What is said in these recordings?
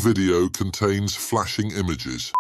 video contains flashing images.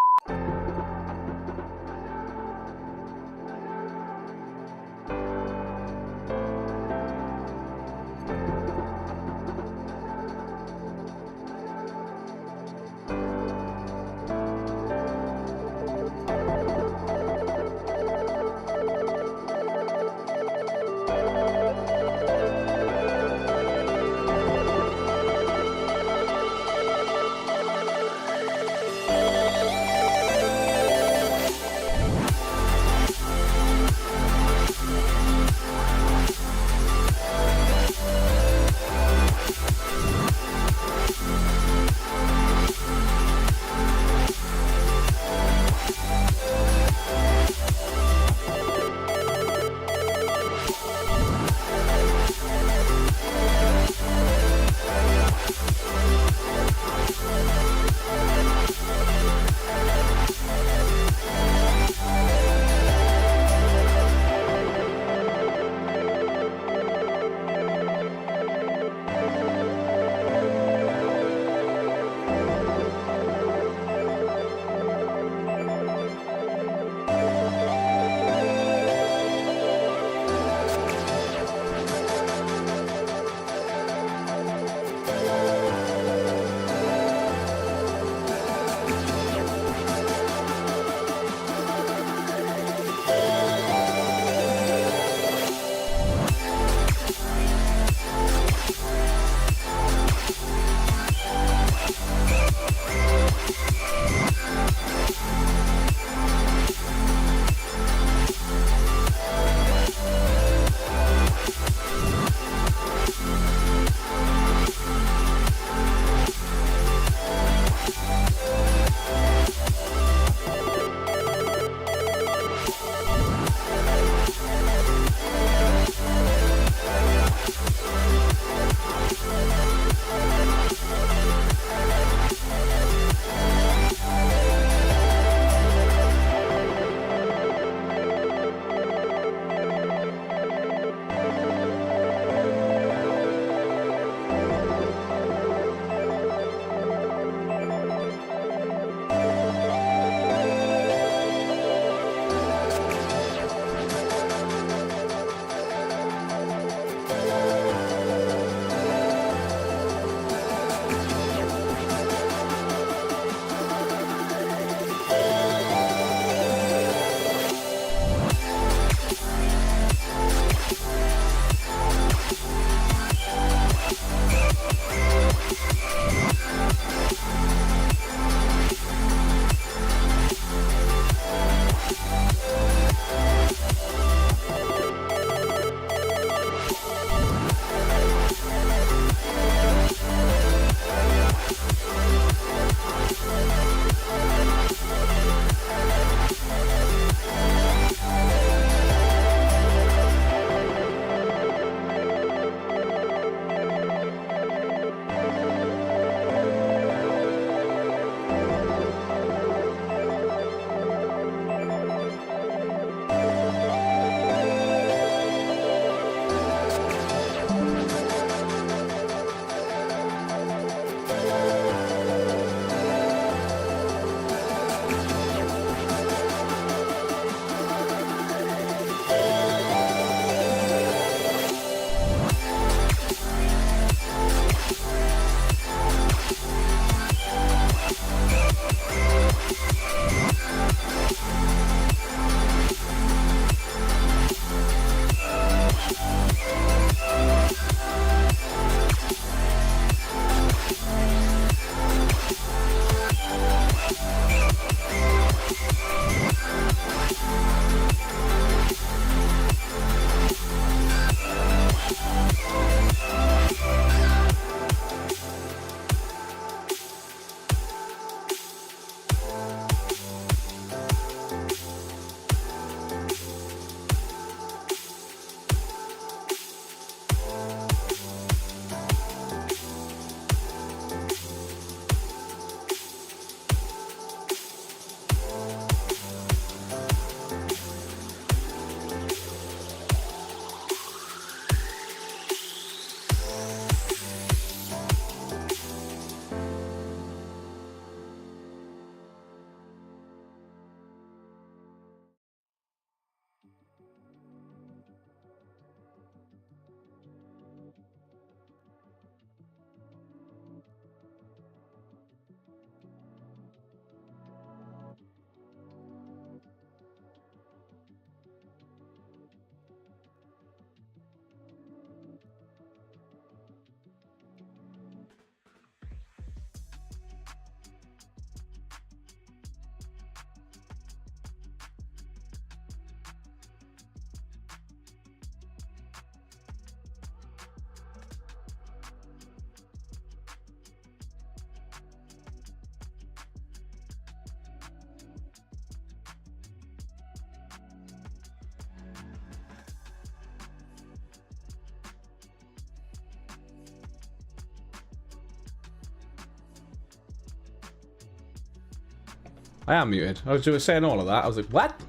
I am muted. I was saying all of that. I was like, what?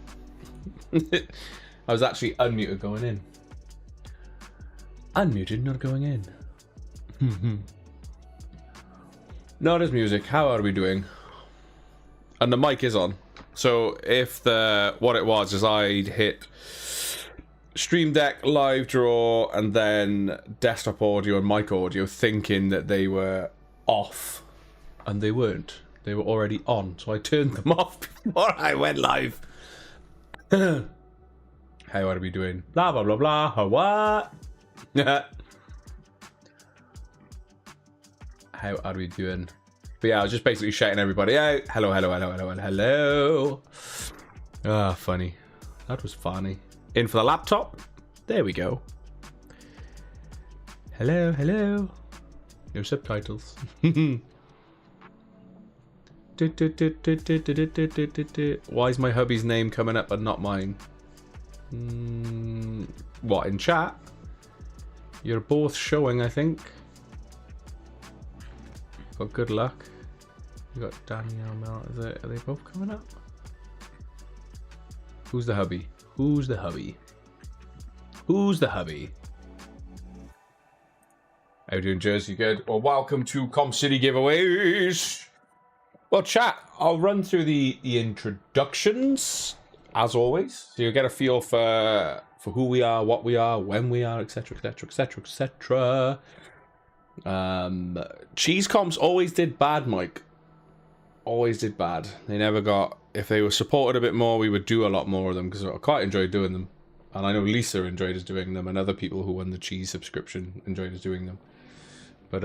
I was actually unmuted going in. Unmuted, not going in. No, there's music. How are we doing? And the mic is on. So if what it was is I'd hit Stream Deck, Live Draw, and then desktop audio and mic audio, thinking that they were off, and they weren't. They were already on, so I turned them off before I went live. How are we doing? Blah blah blah blah. What? How are we doing? But yeah, I was just basically shouting everybody out. Hello, hello, hello, hello, hello. Ah, funny. That was funny. In for the laptop. There we go. Hello, hello. No subtitles. Why is my hubby's name coming up but not mine? What, in chat? You're both showing, I think. Got good luck. You got Danielle Mel. Are they both coming up? Who's the hubby? Who's the hubby? Who's the hubby? How you doing, Jersey? Good. Well, welcome to Com City Giveaways. Well, chat, I'll run through the introductions, as always. So you'll get a feel for who we are, what we are, when we are, etc, etc, etc, etc. Cheese comps always did bad, Mike. Always did bad. They never got... If they were supported a bit more, we would do a lot more of them, because I quite enjoyed doing them. And I know Lisa enjoyed us doing them, and other people who won the cheese subscription enjoyed us doing them. But,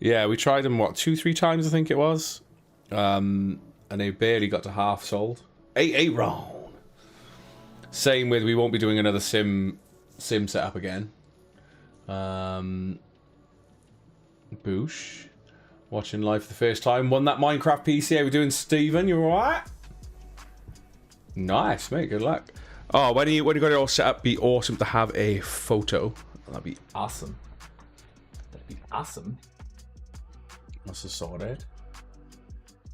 yeah, we tried them, what, 2-3 times, I think it was? And they barely got to half sold. 8 round. Same with, we won't be doing another sim setup again. Boosh. Watching live for the first time. Won that Minecraft PC. How we doing, Steven? You alright? Nice, mate. Good luck. Oh, when you got it all set up, be awesome to have a photo. That'd be awesome. That'd be awesome. That's a sorted.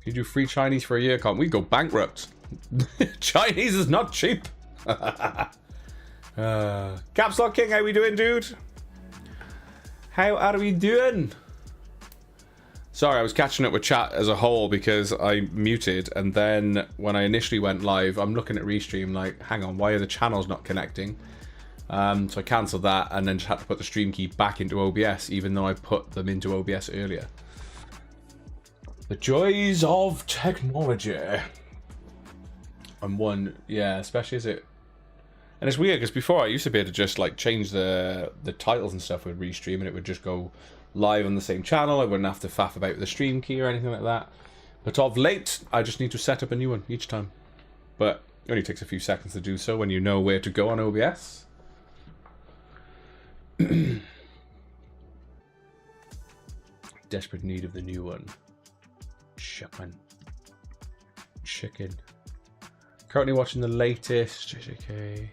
If you do free Chinese for a year, can't we go bankrupt? Chinese is not cheap. Caps Lock King, how we doing, dude? How are we doing? Sorry, I was catching up with chat as a whole because I muted, and then when I initially went live, I'm looking at Restream like, hang on, why are the channels not connecting? So I cancelled that and then just had to put the stream key back into OBS, even though I put them into OBS earlier. The joys of technology. And one, yeah, especially as it... And it's weird, because before I used to be able to just like change the titles and stuff with Restream, and it would just go live on the same channel. I wouldn't have to faff about the stream key or anything like that. But of late, I just need to set up a new one each time. But it only takes a few seconds to do so when you know where to go on OBS. Desperate need of the new one. Chicken. Currently watching the latest JJK.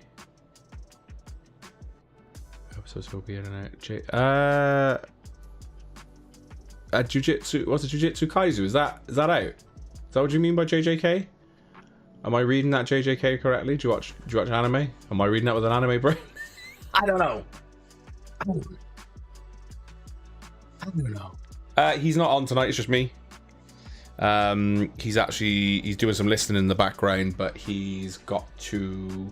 Episodes will be in and out. Jujutsu. What's a Jujutsu Kaisen? Is that out? Is that what you mean by JJK? Am I reading that JJK correctly? Do you watch anime? Am I reading that with an anime brain? I don't know. I don't know. He's not on tonight. It's just me. He's doing some listening in the background, but he's got to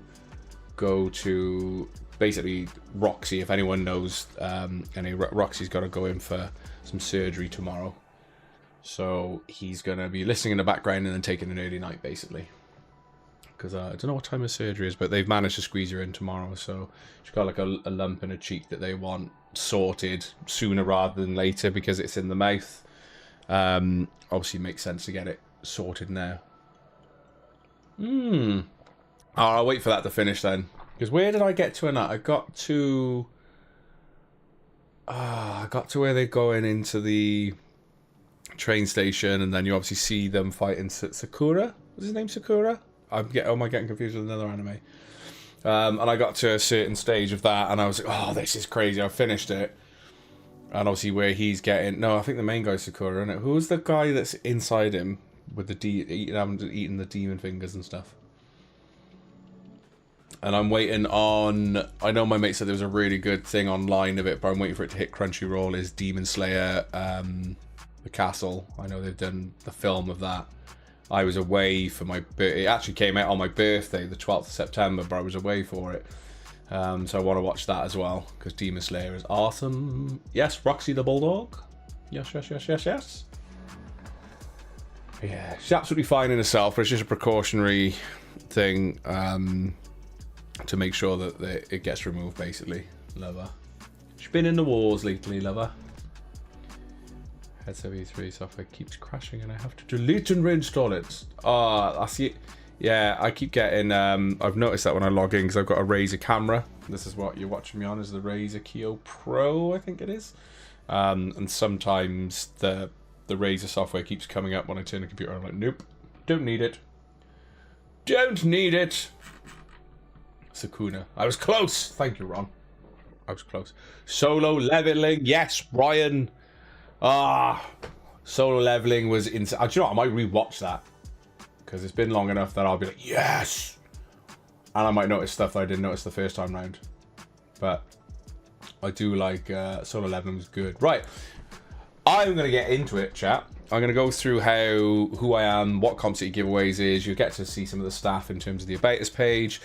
go to basically Roxy. If anyone knows, Roxy's got to go in for some surgery tomorrow, so he's gonna be listening in the background and then taking an early night, basically. Because I don't know what time her surgery is, but they've managed to squeeze her in tomorrow. So she's got like a lump in her cheek that they want sorted sooner rather than later because it's in the mouth. Obviously makes sense to get it sorted now. Oh, I'll wait for that to finish then. Because where did I get to in that? I got to where they're going into the train station, and then you obviously see them fighting Sakura. What's his name? Sakura? Am I getting confused with another anime? And I got to a certain stage of that, and I was like, oh, this is crazy. I finished it. And obviously where he's getting... No, I think the main guy's Sakura, isn't it? Who's the guy that's inside him? with the eating the demon fingers and stuff. And I'm waiting on... I know my mate said there was a really good thing online of it, but I'm waiting for it to hit Crunchyroll. Is Demon Slayer, The Castle. I know they've done the film of that. I was away for my... It actually came out on my birthday, the 12th of September, but I was away for it. So I want to watch that as well, because Demon Slayer is awesome. Yes, Roxy the Bulldog. Yes, yes, yes, yes, yes. Yeah, she's absolutely fine in herself, but it's just a precautionary thing to make sure that it gets removed, basically. Love her. She's been in the wars lately, love her. Head73 software keeps crashing and I have to delete and reinstall it. I see it. Yeah, I keep getting... I've noticed that when I log in, because I've got a Razer camera. This is what you're watching me on, is the Razer Kio Pro, I think it is. And sometimes the Razer software keeps coming up when I turn the computer on. I'm like, nope, don't need it. Don't need it. Sakuna. I was close. Thank you, Ron. I was close. Solo leveling. Yes, Ryan. Solo leveling was insane. Do you know what? I might rewatch that, because it's been long enough that I'll be like, yes. And I might notice stuff that I didn't notice the first time round. But I do like solo leveling was good. Right. I'm going to get into it, chat. I'm going to go through who I am, what Comp City giveaways is. You'll get to see some of the stuff in terms of the about us page.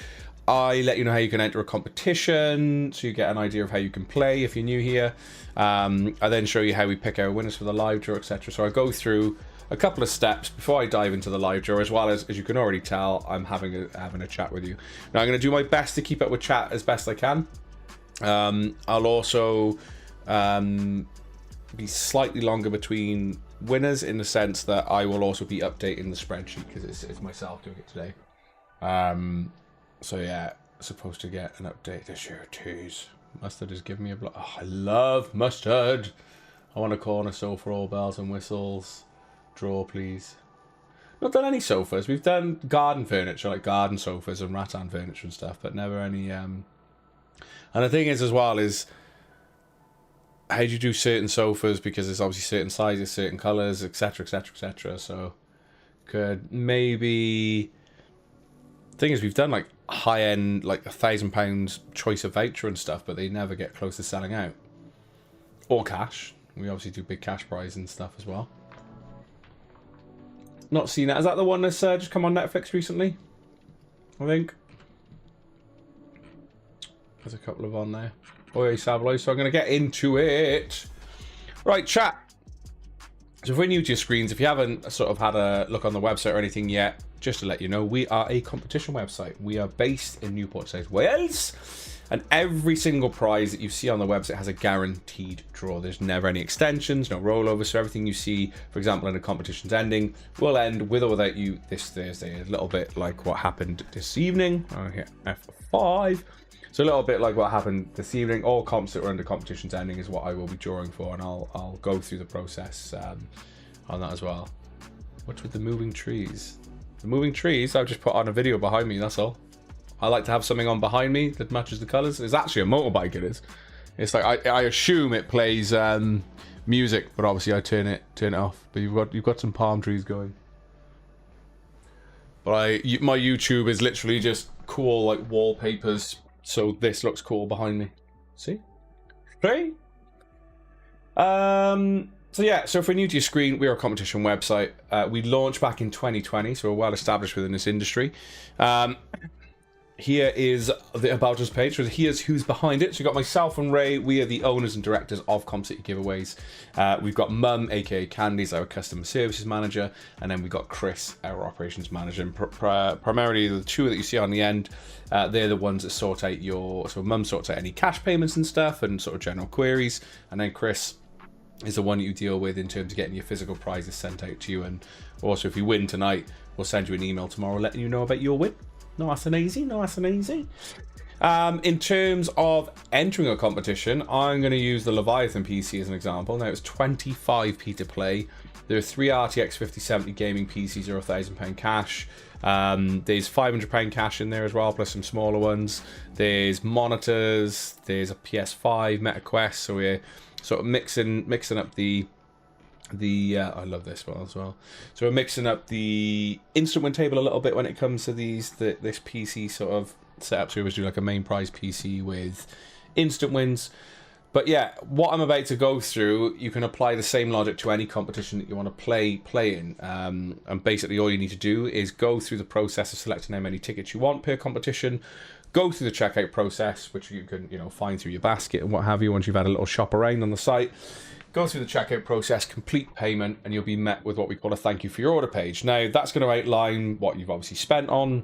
I let you know how you can enter a competition, so you get an idea of how you can play if you're new here. I then show you how we pick our winners for the live draw, etc. So I go through a couple of steps before I dive into the live draw, as well as you can already tell, I'm having a chat with you. Now I'm going to do my best to keep up with chat as best I can. I'll also be slightly longer between winners, in the sense that I will also be updating the spreadsheet, because it's myself doing it today. So yeah, supposed to get an update this year. Jeez, Mustard is giving me a block. Oh, I love Mustard. I want a corner sofa, all bells and whistles. Draw, please. Not done any sofas. We've done garden furniture, like garden sofas and rattan furniture and stuff, but never any. And the thing is, as well, is how do you do certain sofas, because there's obviously certain sizes, certain colours, etc, etc, etc. So could maybe... Thing is, we've done like high-end, like £1,000 choice of voucher and stuff, but they never get close to selling out. Or cash. We obviously do big cash prize and stuff as well. Not seen that. Is that the one that's just come on Netflix recently? I think. There's a couple of on there. Oi, Savlo. So I'm going to get into it. Right, chat. So if we're new to your screens, if you haven't sort of had a look on the website or anything yet, just to let you know, we are a competition website. We are based in Newport, South Wales, and every single prize that you see on the website has a guaranteed draw. There's never any extensions, no rollovers, so everything you see, for example, in a competition's ending, will end with or without you this Thursday. A little bit like what happened this evening. I hit F5. So a little bit like what happened this evening. All comps that are under competition's ending is what I will be drawing for, and I'll go through the process on that as well. What's with the moving trees? The moving trees, I've just put on a video behind me, that's all. I like to have something on behind me that matches the colours. It's actually a motorbike, it is. It's like, I assume it plays music, but obviously I turn it off. But you've got some palm trees going. But my YouTube is literally just cool, like, wallpapers. So this looks cool behind me. See? Hey? So yeah, so if we're new to your screen, we are a competition website. We launched back in 2020, so we're well established within this industry. Here is the About Us page. So here's who's behind it. So you've got myself and Ray. We are the owners and directors of Comp City Giveaways. We've got Mum, aka Candies, our customer services manager. And then we've got Chris, our operations manager. And primarily the two that you see on the end, they're the ones that sort out your... So Mum sorts out any cash payments and stuff and sort of general queries. And then Chris is the one that you deal with in terms of getting your physical prizes sent out to you. And also, if you win tonight, we'll send you an email tomorrow letting you know about your win. Nice and easy, nice and easy. In terms of entering a competition, I'm going to use the Leviathan PC as an example. Now, it's 25p to play. There are 3 RTX 5070 gaming PCs or £1,000 cash. There's £500 cash in there as well, plus some smaller ones. There's monitors. There's a PS5, MetaQuest. So we're sort of mixing up the I love this one as well. So we're mixing up the instant win table a little bit when it comes to this PC sort of setup. So we always do like a main prize PC with instant wins. But yeah, what I'm about to go through, you can apply the same logic to any competition that you want to play in. And basically all you need to do is go through the process of selecting how many tickets you want per competition, go through the checkout process, which you can, find through your basket and what have you once you've had a little shop around on the site. Go through the checkout process, complete payment, and you'll be met with what we call a thank you for your order page. Now, that's going to outline what you've obviously spent on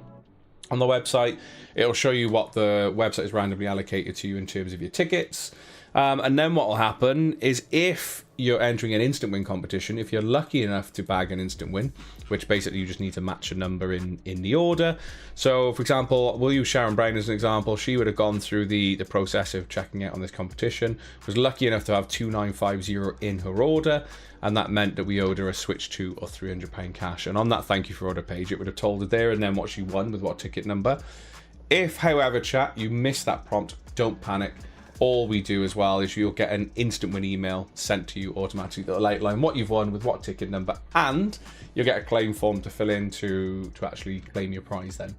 the website. It'll show you what the website is randomly allocated to you in terms of your tickets. And then what will happen is if you're entering an instant win competition, if you're lucky enough to bag an instant win, which basically you just need to match a number in the order. So, for example, we'll use Sharon Brown as an example. She would have gone through the process of checking out on this competition, was lucky enough to have 2950 in her order, and that meant that we owed her a Switch 2 or £300 cash. And on that thank you for order page, it would have told her there and then what she won with what ticket number. If, however, chat, you miss that prompt, don't panic. All we do as well is you'll get an instant win email sent to you automatically that'll outline what you've won with what ticket number, and you'll get a claim form to fill in to actually claim your prize then.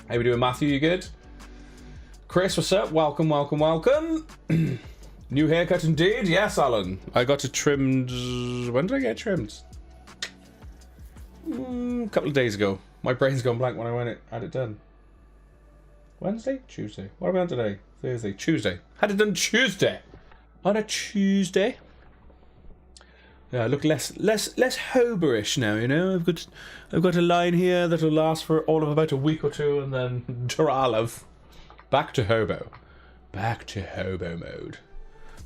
How we doing, Matthew? You good? Chris, what's up? Welcome. New haircut indeed. Yes, Alan. I got it trimmed. When did I get it trimmed? A couple of days ago. My brain's gone blank when I had it done. Wednesday? Tuesday. What are we on today? Thursday. Tuesday. Had it done Tuesday. On a Tuesday. Yeah, I look less hoberish now, I've got a line here that'll last for all of about a week or two, and then Dralav. Back to hobo mode.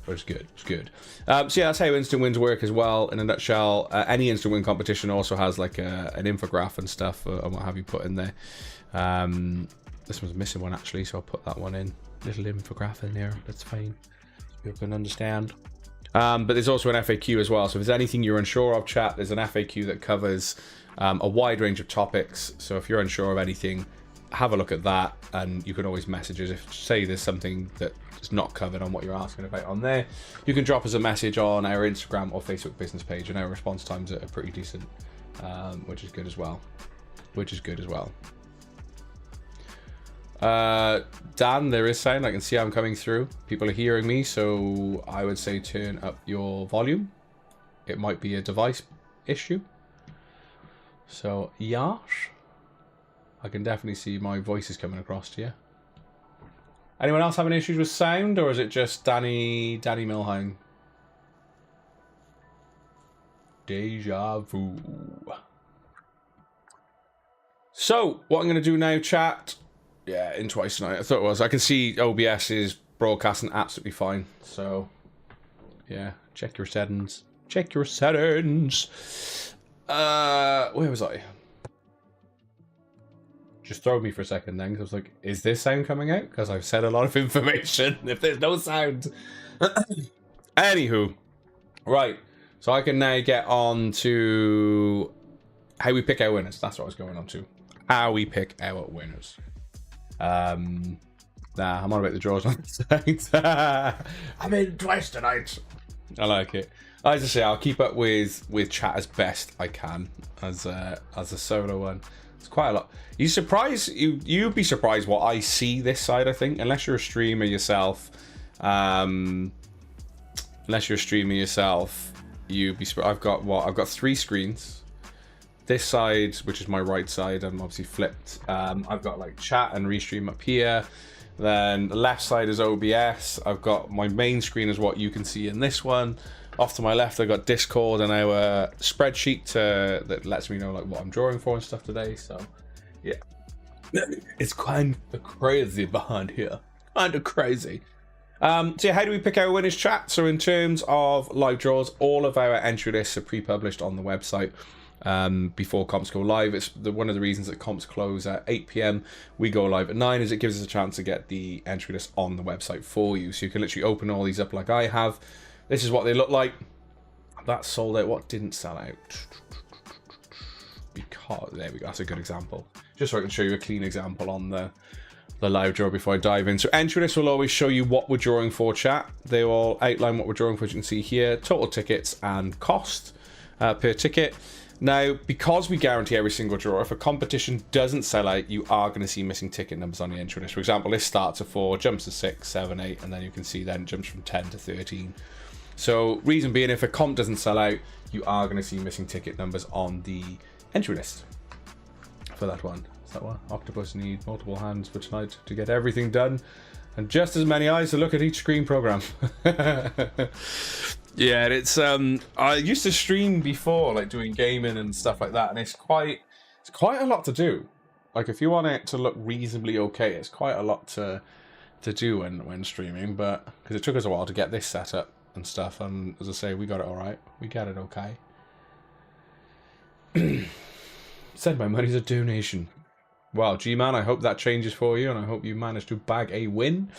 But it's good. So yeah, that's how instant wins work as well. In a nutshell, any instant win competition also has like an infograph and stuff and what have you put in there. This one's missing one actually, so I'll put that one in. Little infograph in there, that's fine. You can understand. But there's also an FAQ as well. So if there's anything you're unsure of, chat, there's an FAQ that covers a wide range of topics. So if you're unsure of anything, have a look at that, and you can always message us. If say there's something that is not covered on what you're asking about on there, you can drop us a message on our Instagram or Facebook business page, and our response times are pretty decent, which is good as well. Dan, there is sound. I can see I'm coming through. People are hearing me, so I would say turn up your volume. It might be a device issue. So, yash. I can definitely see my voice is coming across to you. Anyone else having issues with sound, or is it just Danny Milheim? Deja vu. So, what I'm going to do now, chat. Yeah, in twice tonight. I thought it was. I can see OBS is broadcasting absolutely fine. So, yeah, check your settings. Where was I? Just throw me for a second then, because I was like, is this sound coming out? Because I've said a lot of information. If there's no sound. Anywho. Right. So I can now get on to how we pick our winners. That's what I was going on to. How we pick our winners. I'm on about the draws on the side. I'm in twice tonight. I like it. As I say, I'll keep up with chat as best I can as a solo one. It's quite a lot. You'd be surprised what I see this side, I think, unless you're a streamer yourself. You'd be I've got 3 screens. This side, which is my right side, I'm obviously flipped. I've got like chat and restream up here. Then the left side is OBS. I've got my main screen is what you can see in this one. Off to my left, I've got Discord and our spreadsheet that lets me know like what I'm drawing for and stuff today. So yeah, it's kind of crazy behind here. Kind of crazy. So yeah, how do we pick our winners, chat? So in terms of live draws, all of our entry lists are pre-published on the website. Before comps go live. It's one of the reasons that comps close at 8 PM. We go live at 9, is it gives us a chance to get the entry list on the website for you. So you can literally open all these up like I have. This is what they look like. That sold out. What didn't sell out? Because there we go. That's a good example. Just so I can show you a clean example on the live draw before I dive in. So entry list will always show you what we're drawing for, chat. They will outline what we're drawing for, as you can see here. Total tickets and cost. per ticket. Now, because we guarantee every single draw, if a competition doesn't sell out, you are going to see missing ticket numbers on the entry list. For example, this starts at 4, jumps to 6, 7, 8, and then you can see then jumps from 10 to 13. So, reason being, if a comp doesn't sell out, you are going to see missing ticket numbers on the entry list for that one. Is that one? Octopus need multiple hands for tonight to get everything done, and just as many eyes to look at each screen program. Yeah, it's I used to stream before, like doing gaming and stuff like that, and it's quite a lot to do. Like, if you want it to look reasonably okay, it's quite a lot to do when streaming. But because it took us a while to get this set up and stuff, and as I say, we got it all right. We got it okay. Send my money as a donation. Well, G-Man, I hope that changes for you, and I hope you manage to bag a win.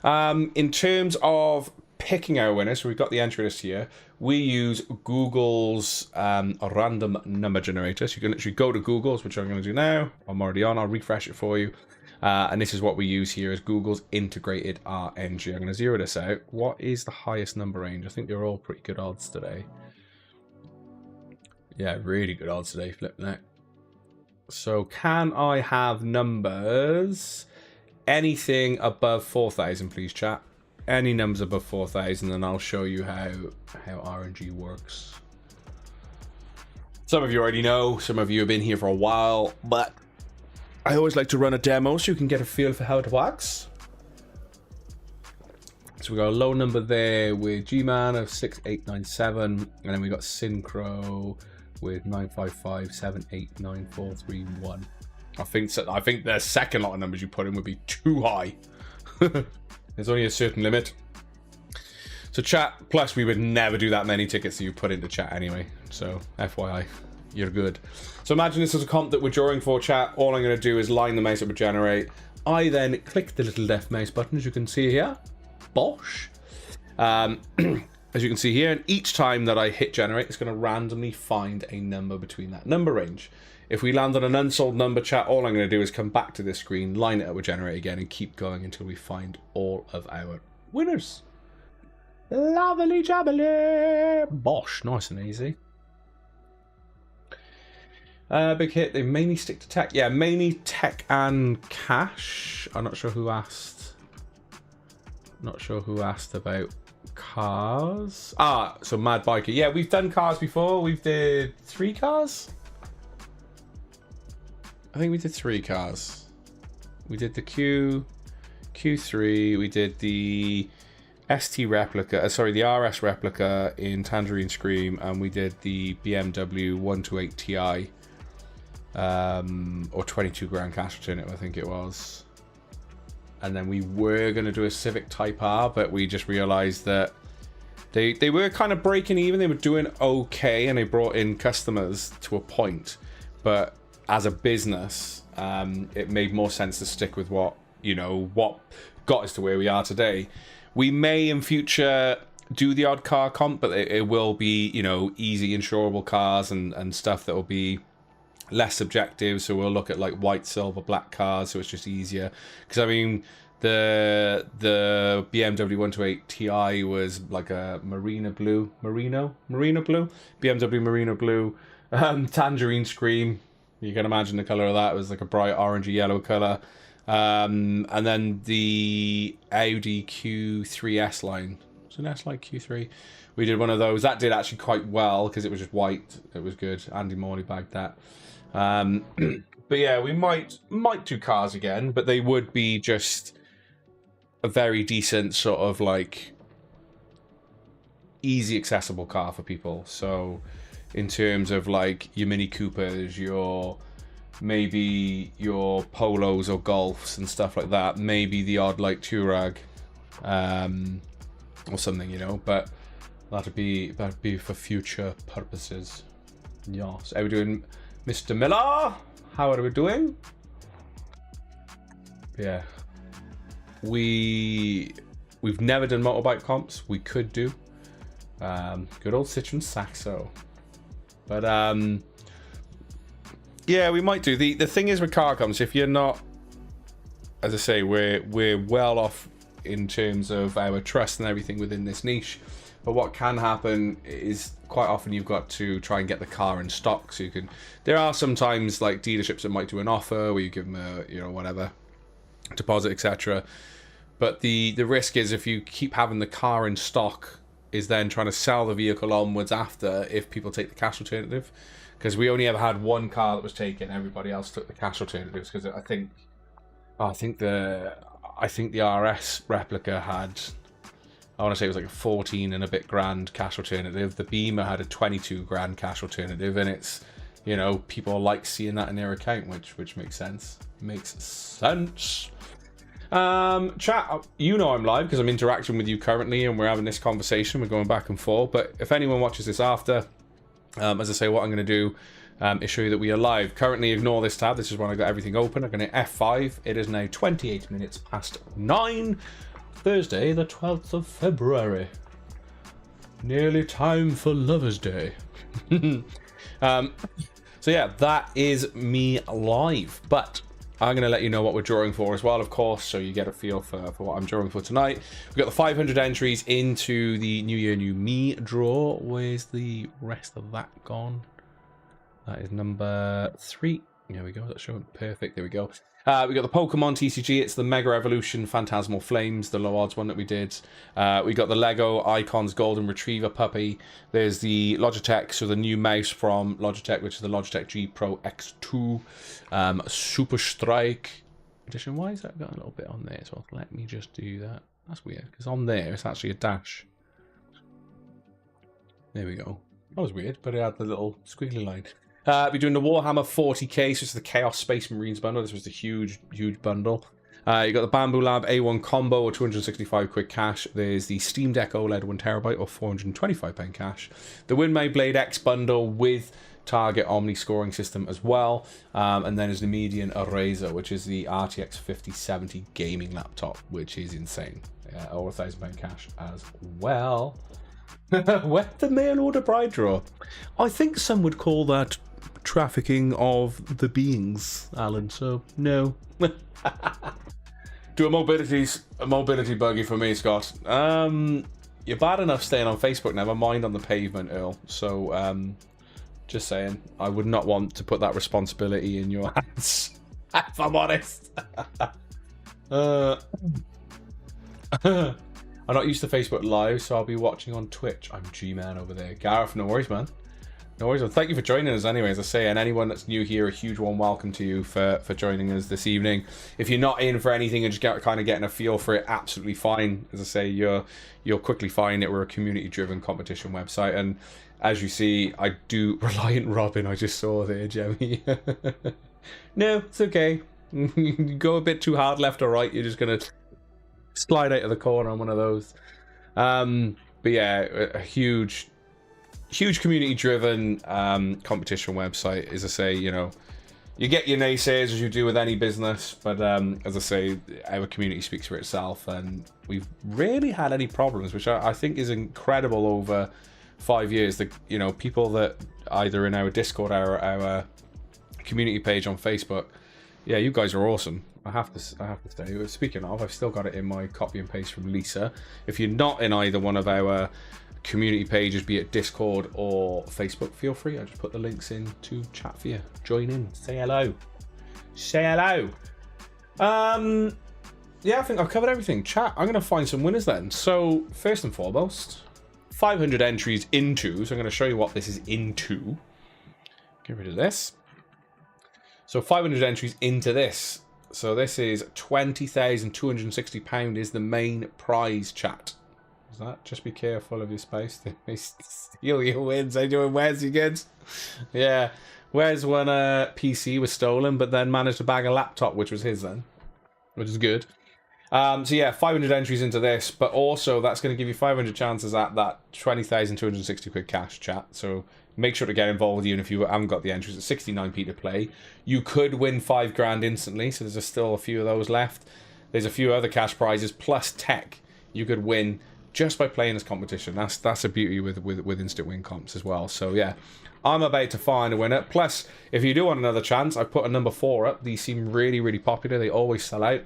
In terms of picking our winners, so we've got the entry list here. We use Google's random number generator. So you can literally go to Google's, which I'm going to do now. I'm already on. I'll refresh it for you. And this is what we use here, is Google's integrated RNG. I'm going to zero this out. What is the highest number range? I think they're all pretty good odds today. Yeah, really good odds today. Flip that. So can I have numbers? Anything above 4,000, please, chat. Any numbers above 4,000, and I'll show you how RNG works. Some of you already know, some of you have been here for a while, but I always like to run a demo so you can get a feel for how it works. So we got a low number there with G-Man of 6897, and then we got Synchro with 955789431. I think the second lot of numbers you put in would be too high. There's only a certain limit. So chat, plus we would never do that many tickets that you put into chat anyway. So FYI, you're good. So imagine this is a comp that we're drawing for, chat. All I'm going to do is line the mouse up with generate. I then click the little left mouse button, as you can see here. Bosh. As you can see here, and each time that I hit generate, it's going to randomly find a number between that number range. If we land on an unsold number, chat, all I'm going to do is come back to this screen, line it up with generate again, and keep going until we find all of our winners. Lovely jubbly. Bosh, nice and easy. Big hit. They mainly stick to tech. Yeah, mainly tech and cash. I'm not sure who asked. Not sure who asked about cars. So Mad Biker. Yeah, we've done cars before. We've did 3 cars. I think we did 3 cars. We did the Q3. We did the ST replica. The RS replica in Tangerine Scream, and we did the BMW 128 Ti, or 22 grand cash return it, I think it was. And then we were going to do a Civic Type R, but we just realized that they were kind of breaking even. They were doing okay, and they brought in customers to a point, but as a business, it made more sense to stick with what got us to where we are today. We may in future do the odd car comp, but it will be, easy insurable cars and stuff that will be less subjective. So we'll look at like white, silver, black cars, so it's just easier. Because I mean, the BMW 128 Ti was like a merino blue, BMW Marina Blue, Tangerine Scream. You can imagine the color of that. It was like a bright orangey yellow color. And then the Audi Q3 S-Line. Was it an S-Line Q3? We did one of those. That did actually quite well because it was just white. It was good. Andy Morley bagged that. But yeah, we might do cars again, but they would be just a very decent sort of like easy accessible car for people. So in terms of like your Mini Coopers, maybe your Polos or Golfs and stuff like that, maybe the odd like Touareg, or something, but that'd be for future purposes. Yes. How are we doing, Mr. Miller? How are we doing? Yeah. We've never done motorbike comps. We could do. Good old Citroen Saxo. But yeah, we might do. The thing is with car comps, if you're not, as I say, we're well off in terms of our trust and everything within this niche. But what can happen is quite often you've got to try and get the car in stock, so you can. There are sometimes like dealerships that might do an offer where you give them a, you know, whatever deposit, etc. But the risk is if you keep having the car in stock, is then trying to sell the vehicle onwards after if people take the cash alternative. Because we only ever had one car that was taken, everybody else took the cash alternatives. Because I think the RS replica had, I want to say it was like a 14 and a bit grand cash alternative. The Beamer had a 22 grand cash alternative, and it's, you know, people like seeing that in their account, which makes sense. Makes sense. Chat, you know I'm live because I'm interacting with you currently, and we're having this conversation. We're going back and forth. But if anyone watches this after, as I say, what I'm going to do is show you that we are live. Currently, ignore this tab. This is when I got everything open. I'm going to F5. It is now 28 minutes past 9. Thursday, the 12th of February. Nearly time for Lover's Day. So yeah, that is me live. But I'm going to let you know what we're drawing for as well, of course, so you get a feel for what I'm drawing for tonight. We've got the 500 entries into the New Year, New Me draw. Where's the rest of that gone? That is number 3. There we go. That's showing perfect. There we go. We got the Pokemon TCG. It's the Mega Evolution Phantasmal Flames, the low odds one that we did. We got the Lego Icons Golden Retriever Puppy. There's the Logitech, so the new mouse from Logitech, which is the Logitech G Pro X2 Super Strike Edition. Why has that got a little bit on there? So let me just do that. That's weird, because on there it's actually a dash. There we go. That was weird, but it had the little squiggly line. We're doing the Warhammer 40k, so it's the Chaos Space Marines bundle. This was the huge bundle. You got the Bamboo Lab A1 combo or 265 quid cash. There's the Steam Deck OLED 1TB or 425 pound cash. The Winmay Blade X bundle with Target Omni scoring system as well. And then there's the Median Eraser, which is the RTX 5070 gaming laptop, which is insane. Or £1,000 cash as well. Where the mail order bride draw? I think some would call that trafficking of the beings, Alan, so no. Do a mobility buggy for me, Scott. You're bad enough staying on Facebook, never mind on the pavement, Earl. So just saying, I would not want to put that responsibility in your hands, if I'm honest. I'm not used to Facebook Live, so I'll be watching on Twitch. I'm G-Man over there. Gareth, no worries, man. No worries. Well, thank you for joining us anyway, as I say. And anyone that's new here, a huge warm welcome to you for joining us this evening. If you're not in for anything and just kind of getting a feel for it, absolutely fine. As I say, you'll quickly find it. We're a community-driven competition website. And as you see, I do Reliant Robin. I just saw there, Jemmy. No, it's okay. You go a bit too hard left or right, you're just going to slide out of the corner on one of those. But yeah, a huge community driven competition website. As I say, you know, you get your naysayers as you do with any business, but as I say, our community speaks for itself, and we've rarely had any problems, which I think is incredible over 5 years. The, you know, people that either in our Discord or our community page on Facebook, yeah, you guys are awesome. I have to say. Speaking of, I've still got it in my copy and paste from Lisa. If you're not in either one of our community pages, be it Discord or Facebook, feel free. I just put the links in to chat for you. Join in. Say hello. Say hello. Yeah, I think I've covered everything. Chat, I'm going to find some winners then. So, first and foremost, 500 entries into. So I'm going to show you what this is into. Get rid of this. So 500 entries into this. So this is £20,260 is the main prize, chat. Is that? Just be careful of your space. They may steal your wins. They doing Wes, you good? Yeah. Wes when a PC was stolen, but then managed to bag a laptop, which was his then. Which is good. So yeah, 500 entries into this, but also that's going to give you 500 chances at that 20,260 quid cash, chat. So make sure to get involved even if you haven't got the entries. At 69p to play. You could win 5 grand instantly, so there's still a few of those left. There's a few other cash prizes plus tech you could win just by playing this competition. That's a beauty with instant win comps as well. So yeah, I'm about to find a winner. Plus, if you do want another chance, I've put a number 4 up. These seem really, really popular. They always sell out.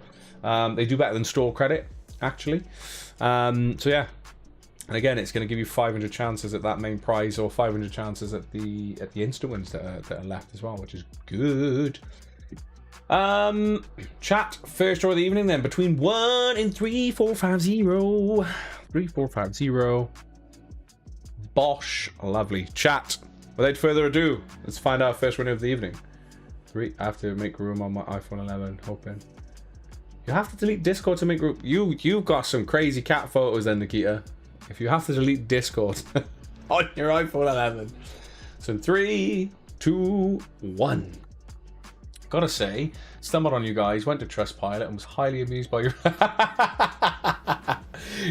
They do better than store credit, actually. So yeah, And again, it's going to give you 500 chances at that main prize, or 500 chances at the instant ones that are left as well, which is good. Chat, first draw of the evening then, between 1 and 3450. 3450. Bosh. Lovely. Chat, without further ado, let's find our first winner of the evening. I have to make room on my iPhone 11, hoping. You have to delete Discord to make room. You've got some crazy cat photos then, Nikita. If you have to delete Discord on your iPhone 11. So in 3, 2, 1. Gotta say, stumbled on you guys, went to Trustpilot and was highly amused by your...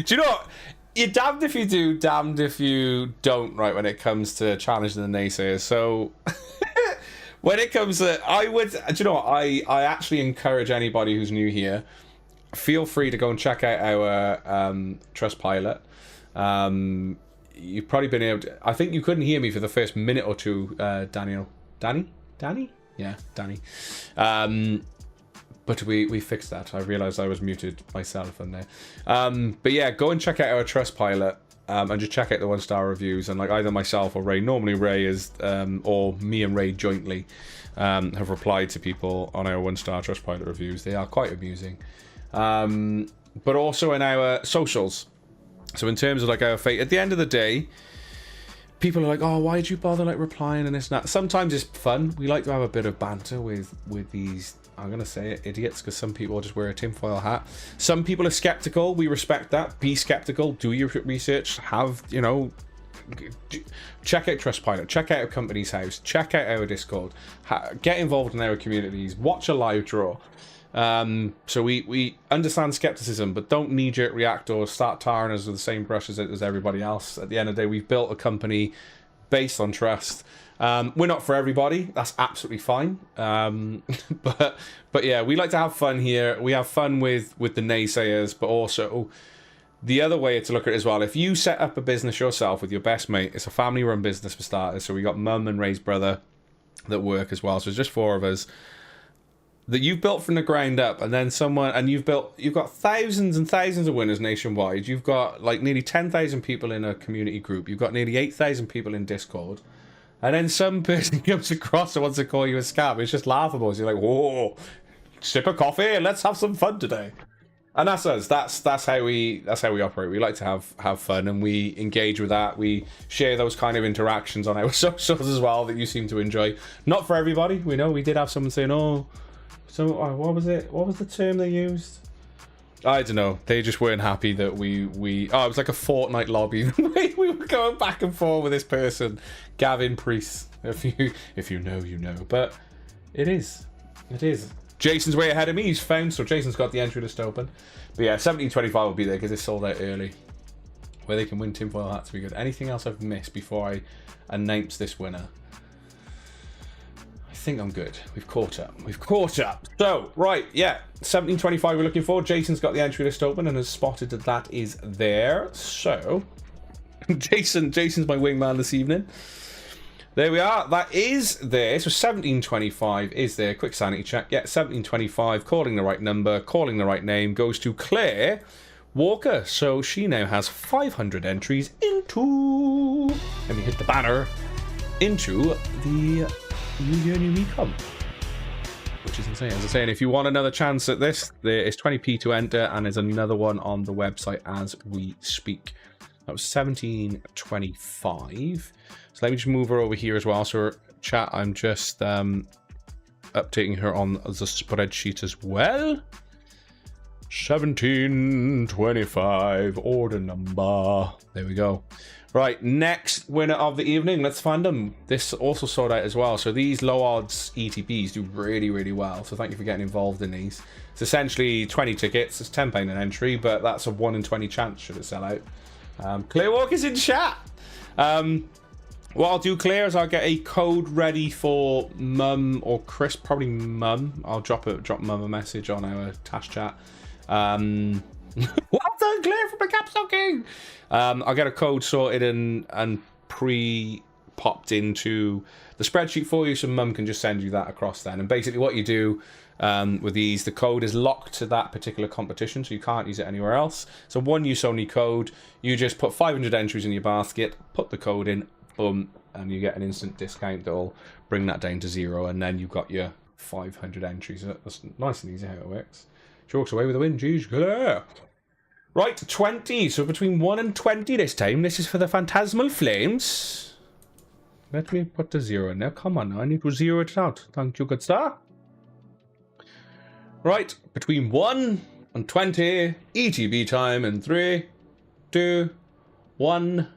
Do you know what? You're damned if you do, damned if you don't, right, when it comes to challenging the naysayers. So... when it comes to... do you know what? I actually encourage anybody who's new here, feel free to go and check out our Trustpilot. You've probably been able to... I think you couldn't hear me for the first minute or two, Daniel. Danny? Yeah, Danny. But we fixed that. I realised I was muted myself in there. But yeah, go and check out our Trustpilot. And just check out the 1-star reviews. And like either myself or Ray, normally Ray is, or me and Ray jointly, have replied to people on our 1-star Trustpilot reviews. They are quite amusing. But also in our socials. So in terms of like our fate, at the end of the day, people are like, oh, why'd you bother like replying and this and that? Sometimes it's fun. We like to have a bit of banter with these, I'm going to say it, idiots, because some people just wear a tinfoil hat. Some people are skeptical. We respect that. Be skeptical. Do your research. Have, you know, check out Trustpilot. Check out a company's house. Check out our Discord. Get involved in our communities. Watch a live draw. So we understand skepticism, but don't knee-jerk react or start tarring us with the same brush as everybody else. At the end of the day, we've built a company based on trust. We're not for everybody. That's absolutely fine. But yeah, we like to have fun here. We have fun with the naysayers, but also the other way to look at it as well. If you set up a business yourself with your best mate, it's a family-run business for starters. So we got Mum and Ray's brother that work as well. So it's just 4 of us that you've built from the ground up, and then you've got thousands and thousands of winners nationwide. You've got like nearly 10,000 people in a community group. You've got nearly 8,000 people in Discord. And then some person comes across and wants to call you a scam. It's just laughable. So you're like, whoa, sip a coffee and let's have some fun today. And that's us. That's how we operate. We like to have fun, and we engage with that. We share those kind of interactions on our socials as well that you seem to enjoy. Not for everybody. We know we did have someone saying, oh, so what was it? What was the term they used? I don't know. They just weren't happy that we it was like a Fortnite lobby. We were going back and forth with this person, Gavin Priest. If you know, you know. But it is. Jason's way ahead of me. He's found, so Jason's got the entry list open. But yeah, 1725 will be there because it's sold out early. Where they can win tinfoil hats to be good. Anything else I've missed before I announce this winner? I think I'm good. We've caught up. So, right, yeah. 1725 we're looking for. Jason's got the entry list open and has spotted that is there. So, Jason's my wingman this evening. There we are. That is there. So 1725 is there. Quick sanity check. Yeah, 1725. Calling the right number. Calling the right name. Goes to Claire Walker. So she now has 500 entries into... Let me hit the banner. Into the New Year, New Me Club. Which is insane. As I was saying, if you want another chance at this, there is 20p to enter, and there's another one on the website as we speak. That was 1725. So let me just move her over here as well. So chat, I'm just updating her on the spreadsheet as well. 1725 order number. There we go. Right, next winner of the evening. Let's find them. This also sold out as well. So these low odds ETPs do really, really well. So thank you for getting involved in these. It's essentially 20 tickets. It's £10 an entry, but that's a 1 in 20 chance should it sell out. Claire Walker's in chat. What I'll do, Claire, is I'll get a code ready for Mum or Chris, probably Mum. I'll drop Mum a message on our Tash chat. Well done, Claire, from the Capstone King. I'll get a code sorted and pre popped into the spreadsheet for you, so Mum can just send you that across then. And basically what you do with these, the code is locked to that particular competition, so you can't use it anywhere else. So one use only code, you just put 500 entries in your basket, put the code in, boom, and you get an instant discount that'll bring that down to 0, and then you've got your 500 entries. That's nice and easy how it works. She walks away with a win. Jeez, clear. Right, 20. So between 1 and 20 this time. This is for the Phantasmal Flames. Let me put the 0 in there. Come on, I need to 0 it out. Thank you, good star. Right, between 1 and 20. ETB time in 3, 2, 1.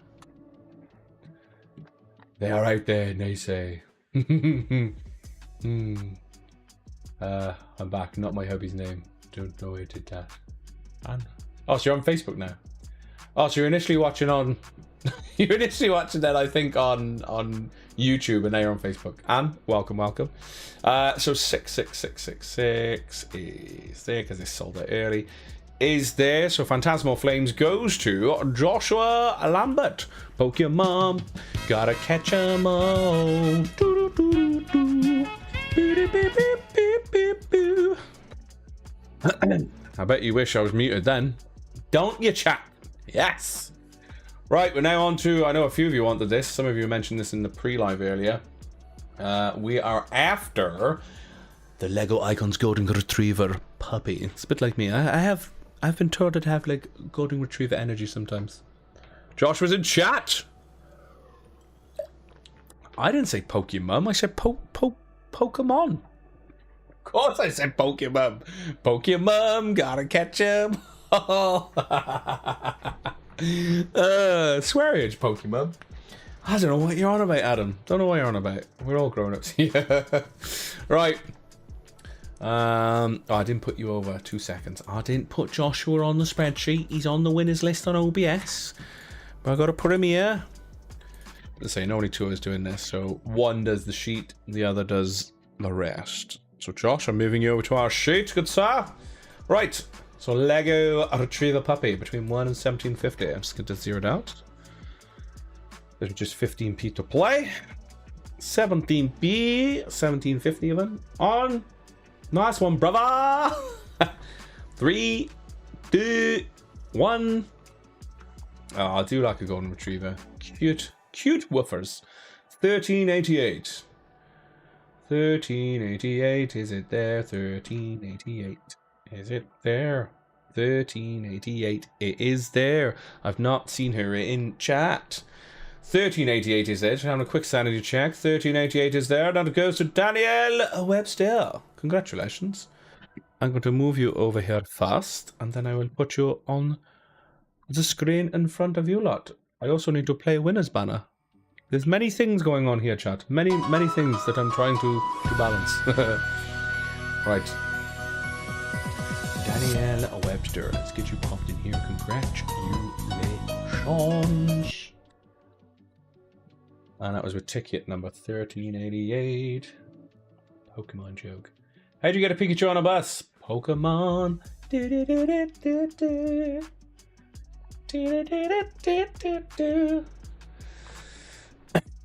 They are out there, and they say. I'm back. Not my hubby's name. Don't know who did that. And oh, so you're on Facebook now. Oh, so you're initially watching on. You're initially watching that, I think, on YouTube, and now you're on Facebook. And welcome. So 66666 is there because they sold it early. Is there? So Phantasmal Flames goes to Joshua Lambert. Pokemon, gotta catch 'em all. I bet you wish I was muted then. Don't you, chat? Yes. Right, we're now on to, I know a few of you wanted this. Some of you mentioned this in the pre-live earlier. We are after the Lego Icons Golden Retriever puppy. It's a bit like me. I've been told to have like Golden Retriever energy sometimes. Josh was in chat. I didn't say Pokemon. I said Pokemon. Of course I said Pokemon. Pokemon, gotta catch 'em. Swearage, Pokemon. I don't know what you're on about, Adam. Don't know what you're on about. We're all grown-ups here. Right. Oh, I didn't put you over. 2 seconds. I didn't put Joshua on the spreadsheet. He's on the winners list on OBS. But I gotta put him here. Let's say only 2 of us doing this. So one does the sheet, the other does the rest. So Josh, I'm moving you over to our sheet, good sir. Right. So Lego Retriever Puppy between 1 and 1750. I'm just going to 0 it out. There's just 15p to play. 17p, 1750 even. On. Nice one, brother. 3, 2, 1. Oh, I do like a Golden Retriever. Cute woofers. 1388. 1388, is it there? 1388. Is it there? 1388. It is there. I've not seen her in chat. 1388 is there. Just having a quick sanity check. 1388 is there. Now it goes to Daniel Webster. Congratulations. I'm going to move you over here first, and then I will put you on the screen in front of you lot. I also need to play winner's banner. There's many things going on here, chat. Many things that I'm trying to balance. Right. Danielle Webster. Let's get you popped in here. Congratulations. And that was with ticket number 1388. Pokemon joke. How'd you get a Pikachu on a bus? Pokemon.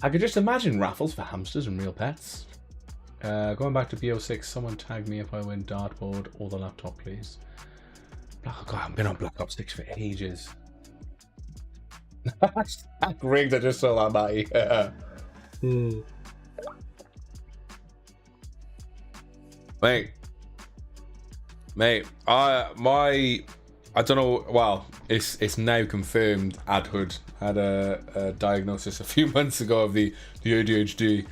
I could just imagine raffles for hamsters and real pets. Going back to BO6, someone tag me if I win dartboard or the laptop, please. Oh god, I've been on Black Ops 6 for ages. Rigged, I just saw that, Matty. Mate, I don't know. Well, it's now confirmed. Adhood had a diagnosis a few months ago of the ADHD.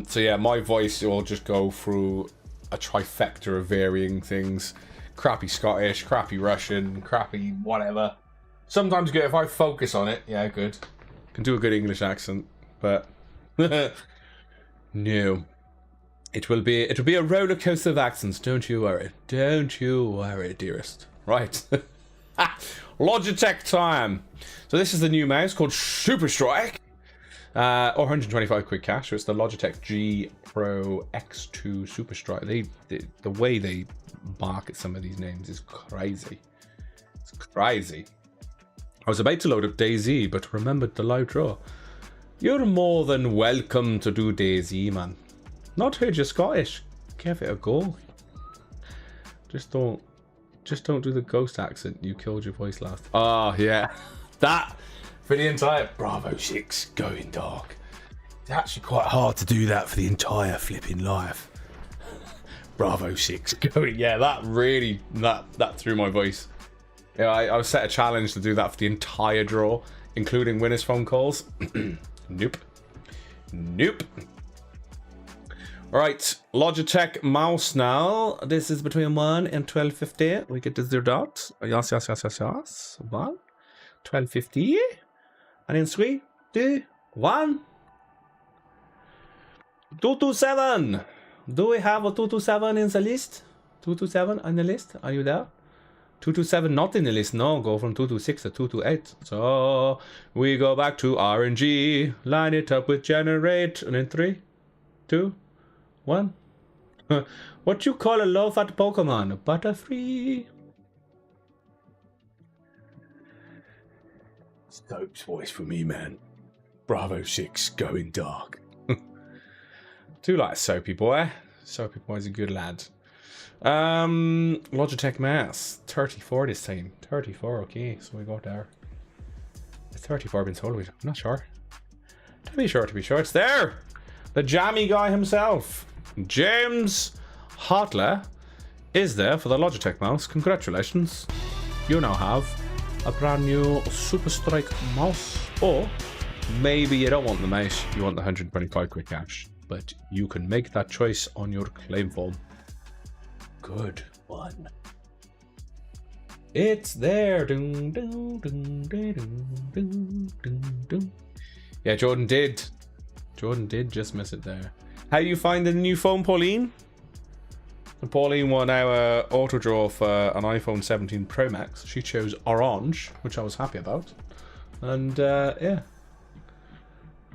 So yeah, my voice will just go through a trifecta of varying things: crappy Scottish, crappy Russian, crappy whatever. Sometimes good if I focus on it. Yeah, good. Can do a good English accent, but no. It will be a roller coaster of accents. Don't you worry. Don't you worry, dearest. Right. Logitech time. So this is the new mouse called Super Strike. Or 125 quid cash. So it's the Logitech G Pro X2 Super Strike. The way they market some of these names is crazy. It's crazy. I was about to load up DayZ, but remembered the live draw. You're more than welcome to do Daisy, man. Not heard you're Scottish. Give it a go. Just don't do the ghost accent. You killed your voice last. Oh yeah, that for the entire Bravo 6 going dark. It's actually quite hard to do that for the entire flipping life. Bravo 6 going. Yeah, that really that threw my voice. Yeah, I was set a challenge to do that for the entire draw, including winners' phone calls. Nope. Alright, Logitech mouse now. This is between 1 and 1250. We get the 0 dot. Yes. 1. 1250. And in 3, 2, 1. 227. Do we have a 227 in the list? 227 on the list? Are you there? 227 not in the list. No, go from 226 to 228. So we go back to RNG. Line it up with generate. And in 3, 2, 1. What you call a low-fat Pokemon? Butterfree. Stokes voice for me, man. Bravo 6 going dark. Do like Soapy Boy. Soapy Boy's a good lad. Logitech mouse. 34 this time. 34, okay. So we got there. Is 34 been sold? I'm not sure. To be sure. It's there. The jammy guy himself. James Hartler is there for the Logitech mouse. Congratulations. You now have a brand new Super Strike mouse. Or maybe you don't want the mouse, you want the 125 quick cash. But you can make that choice on your claim form. Good one. It's there. Dun, dun, dun, dun, dun, dun, dun. Yeah, Jordan did just miss it there. How you find the new phone, Pauline? Pauline won our auto draw for an iPhone 17 Pro Max. She chose orange, which I was happy about. And yeah.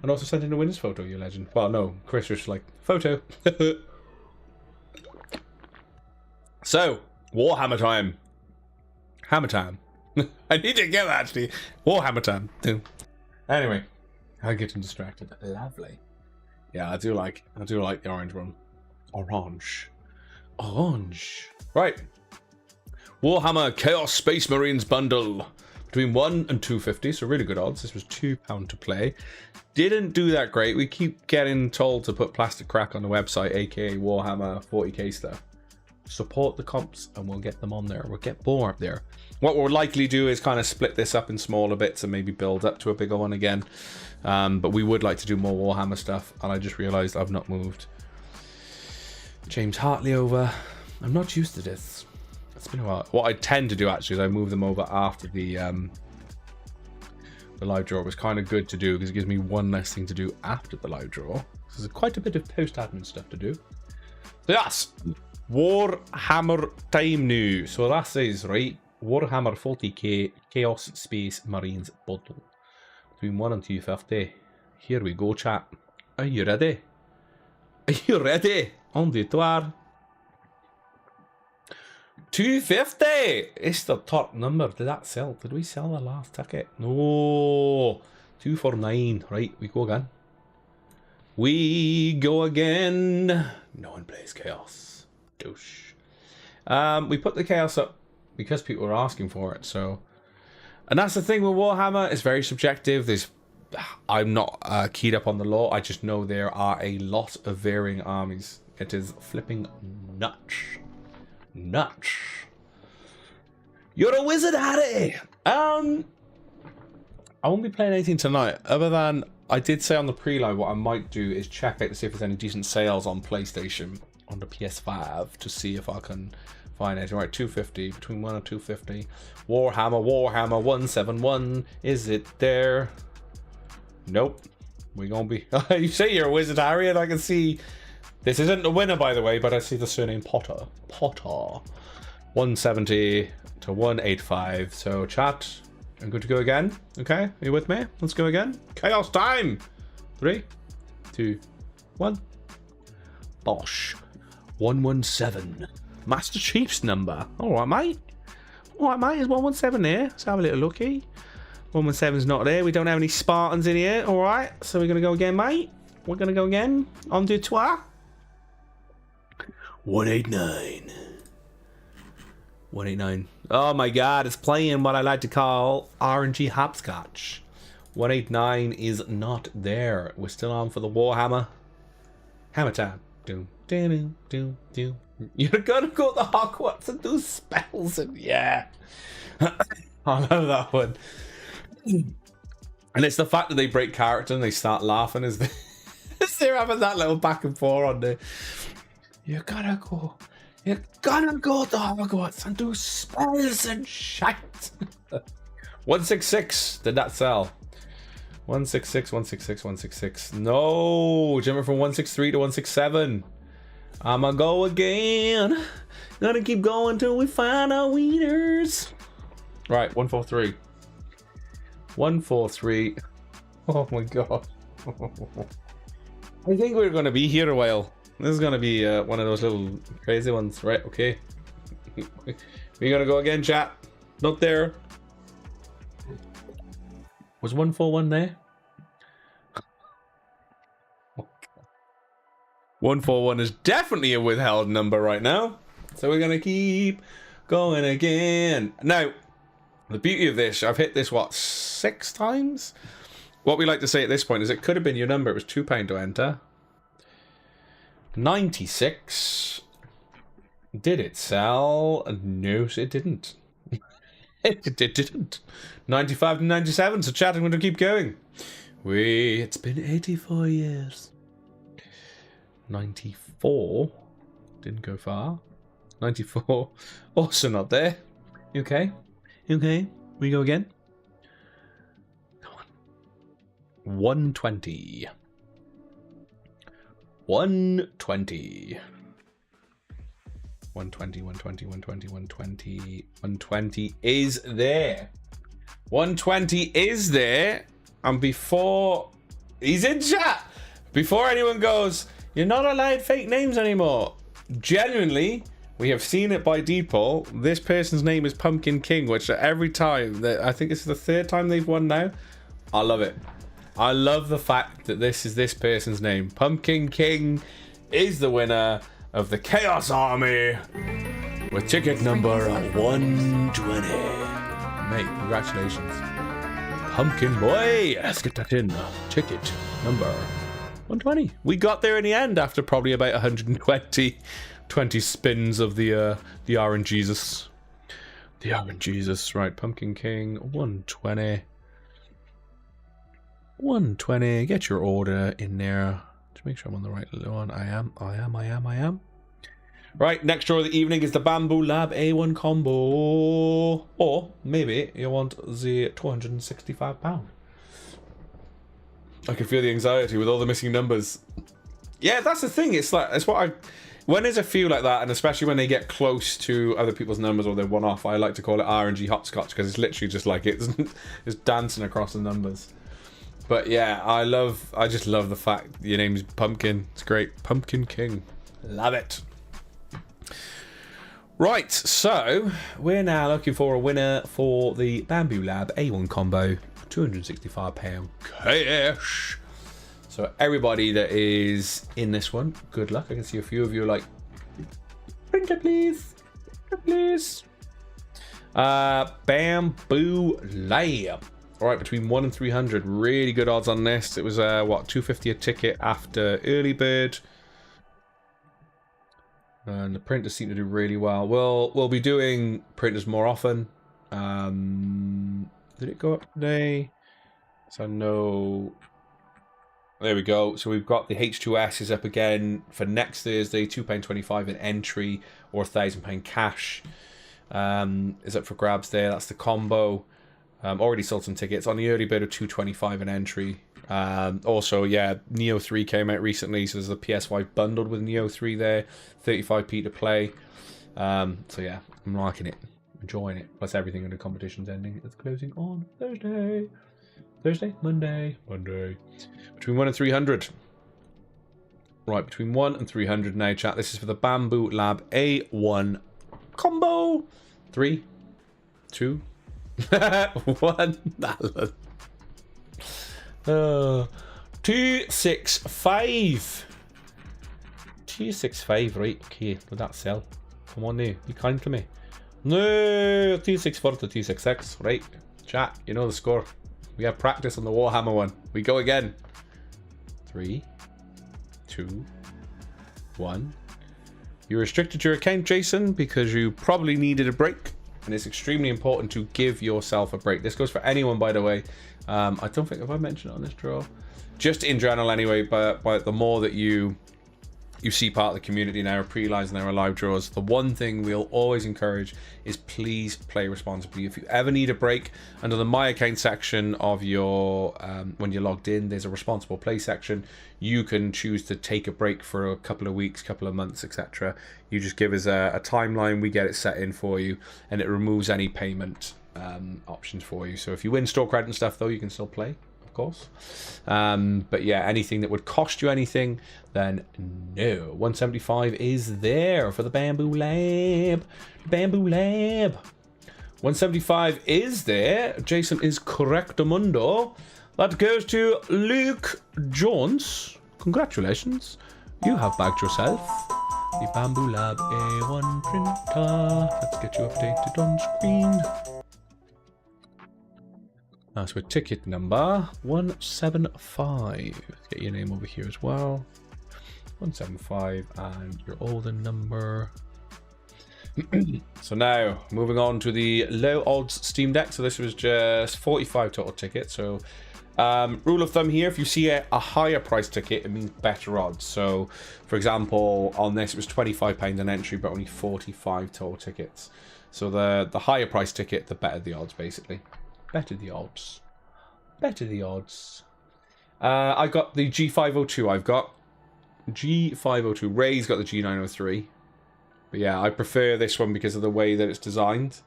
And also sent in a winner's photo, you legend. Well, no, Chris was like, photo. So, Warhammer time. Hammer time. I need to get that, actually. Warhammer time. Anyway, I'm getting distracted. Lovely. Yeah, I do like the orange one. Orange. Right. Warhammer Chaos Space Marines bundle. Between 1 and 250, so really good odds. This was £2 to play. Didn't do that great. We keep getting told to put Plastic Crack on the website, aka Warhammer 40k stuff. Support the comps and we'll get them on there. We'll get more up there. What we'll likely do is kind of split this up in smaller bits and maybe build up to a bigger one again. But we would like to do more Warhammer stuff. And I just realized I've not moved James Hartley over. I'm not used to this. It's been a while. What I tend to do actually is I move them over after the live draw. It was kind of good to do because it gives me one less thing to do after the live draw. So there's quite a bit of post-admin stuff to do. So yes, Warhammer time now. So that says, right, Warhammer 40k Chaos Space Marines bundle. Between 1 and 250. Here we go, chat. Are you ready? Are you ready? On the tour. 250. It's the top number. Did that sell? Did we sell the last ticket? No. 249. Right, we go again. We go again. No one plays Chaos. Douche. We put the Chaos up because people were asking for it. So, and that's the thing with Warhammer. It's very subjective. I'm not keyed up on the lore. I just know there are a lot of varying armies. It is flipping nuts. Nuts. You're a wizard, Harry. I won't be playing anything tonight other than I did say on the pre-live what I might do is check out to see if there's any decent sales on PlayStation on the PS5 to see if I can find it. Right, 250, between 1 and 250. Warhammer 171. Is it there? Nope. We're gonna be you say you're a wizard, Harry, and I can see this isn't the winner, by the way, but I see the surname Potter. 170 to 185. So chat, I'm good to go again. Okay, are you with me? Let's go again. Chaos time. 3, 2, 1. Bosh. 117. Master Chief's number. Alright, mate. Alright, mate. Is 117 here? Let's have a little looky. 117's not there. We don't have any Spartans in here. All right. So we're going to go again, mate. We're going to go again. On deux trois. 189. 189. Oh my god, it's playing what I like to call RNG hopscotch. 189 is not there. We're still on for the Warhammer. Hammer time. Doom, doom, doom, doom. You're gonna go to Hogwarts and do spells and yeah. I love that one. And it's the fact that they break character and they start laughing as they're having that little back and forth on there. You're gonna go to Hogwarts and do spells and shit. 166. Did that sell? 166, 166, 166. No, jumping from 163 to 167. I'ma go again. Gonna keep going till we find our wieners. Right, 143. 143. Oh my god. I think we're gonna be here a while. This is gonna be one of those little crazy ones, right? Okay. We're gonna go again, chat. Not there. Was 141 there? 141 is definitely a withheld number right now. So we're gonna keep going again. Now, the beauty of this, I've hit this, what, 6 times? What we like to say at this point is it could have been your number. It was £2 to enter. 96. Did it sell? No, it didn't. It didn't. 95 to 97, so chat, I'm going to keep going. It's been 84 years. 94. Didn't go far. 94. Also not there. You okay? You okay? We go again? Come on. 120. 120. 120, 120, 120, 120. 120 is there. 120 is there. And before he's in chat, before anyone goes, you're not allowed fake names anymore. Genuinely, we have seen it by default. This person's name is Pumpkin King, which every time, I think this is the 3rd time they've won now. I love it. I love the fact that this is this person's name. Pumpkin King is the winner of the Chaos Army with ticket number 120. Mate, congratulations. Pumpkin Boy, let's get that in. Ticket number 120. We got there in the end after probably about 120 spins of the RNGesus. The RNGesus, right? Pumpkin King 120. 120. Get your order in there to make sure I'm on the right one. I am. Right, next draw of the evening is the Bamboo Lab A1 combo. Or maybe you want the £265. I can feel the anxiety with all the missing numbers. Yeah, that's the thing. It's like, it's what I... When there's a few like that, and especially when they get close to other people's numbers or they're one off, I like to call it RNG hopscotch because it's literally just like it's dancing across the numbers. But yeah, I just love the fact your name's Pumpkin. It's great. Pumpkin King. Love it. Right, so we're now looking for a winner for the Bamboo Lab A1 combo. £265 cash. So everybody that is in this one, good luck. I can see a few of you are like, printer please. Printer please. Bamboo Lab. All right, between 1 and 300, really good odds on this. It was what, $250 a ticket after early bird, and the printers seem to do really well. We'll be doing printers more often. Did it go up today? So no. There we go. So we've got the H2S is up again for next Thursday. £2.25 an entry or £1,000 cash is up for grabs there. That's the combo. Already sold some tickets on the early bird of £2.25 an entry. Also, yeah, Neo 3 came out recently, so there's the PS5 bundled with Neo 3 there, 35p to play. So yeah, I'm liking it, enjoying it. Plus everything in the competition's ending. It's closing on Monday. Between 1 and 300. Right, between 1 and 300 now, chat. This is for the Bamboo Lab A1 combo. 3, 2, $1. 265. 265, right? Okay, will that sell? Come on now, be kind to me. No, 264 to 266, right? Chat, you know the score. We have practice on the Warhammer one. We go again. 3, 2, 1. You restricted your account, Jason, because you probably needed a break. And it's extremely important to give yourself a break. This goes for anyone, by the way. I don't think, have I mentioned it on this draw? Just in general anyway, but the more that you see part of the community now, pre-lines and our live draws, the one thing we'll always encourage is please play responsibly. If you ever need a break, under the My Account section of your, when you're logged in, there's a responsible play section. You can choose to take a break for a couple of weeks, couple of months, etc. You just give us a timeline, we get it set in for you, and it removes any payment options for you. So if you win store credit and stuff though, you can still play. Course, but yeah, anything that would cost you anything, then no. 175 is there for the Bamboo Lab. 175 is there. Jason is correctamundo. That goes to Luke Jones. Congratulations, you have bagged yourself the Bamboo Lab A1 printer. Let's get you updated on screen. So we're ticket number 175. Get your name over here as well. 175 and your order number. So now moving on to the low odds Steam Deck. So this was just 45 total tickets. So rule of thumb here, if you see a higher price ticket, it means better odds. So for example, on this it was £25 an entry, but only 45 total tickets. So the higher price ticket, the better the odds, basically. Better the odds. Better the odds. I got the G502. I've got G502. Ray's got the G903. But yeah, I prefer this one because of the way that it's designed.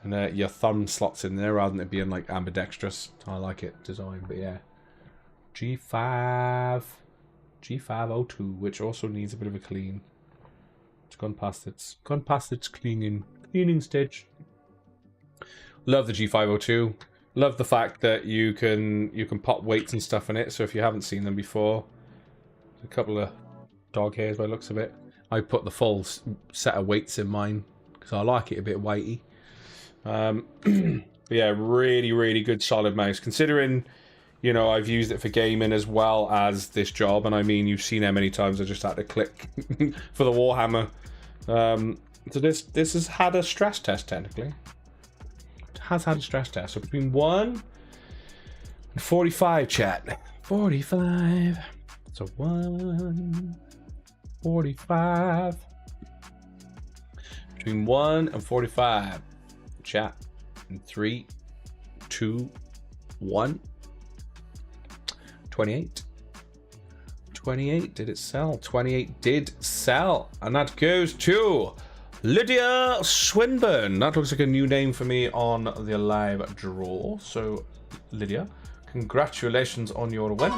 And your thumb slots in there rather than it being like ambidextrous. I like it designed, but yeah. G502, which also needs a bit of a clean. It's gone past its cleaning stage. Love the G502. Love the fact that you can pop weights and stuff in it. So if you haven't seen them before, there's a couple of dog hairs by the looks of it. I put the full set of weights in mine because I like it a bit weighty. But yeah, really, really good solid mouse. Considering, you know, I've used it for gaming as well as this job, and I mean, you've seen how many times I just had to click for the Warhammer. So this has had a stress test technically. Has had a stress test. So between 1 and 45, chat. 45. So 1, 45. Between 1 and 45, chat. And 3, 2, 1. 28. 28. Did it sell? 28 did sell, and that goes to Lydia Swinburne. That looks like a new name for me on the live draw. So, Lydia, congratulations on your win.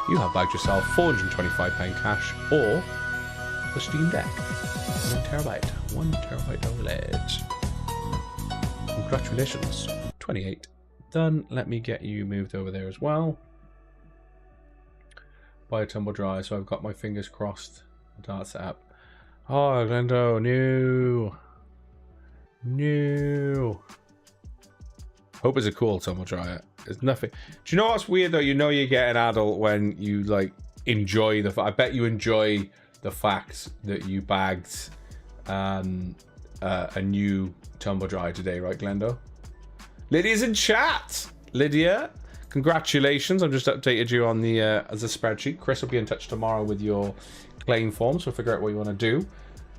You have bagged yourself £425 cash or the Steam Deck. 1 terabyte OLED. Congratulations. 28 done. Let me get you moved over there as well. By a tumble dry. So I've got my fingers crossed. That's set up. Oh, Glendo, no. Hope it's a cool tumble dryer. There's nothing. Do you know what's weird though? You know you get an adult when you like enjoy the. I bet you enjoy the fact that you bagged a new tumble dryer today, right, Glendo? Lydia's in chat. Lydia, congratulations! I've just updated you on the as a spreadsheet. Chris will be in touch tomorrow with your claim form, so figure out what you want to do.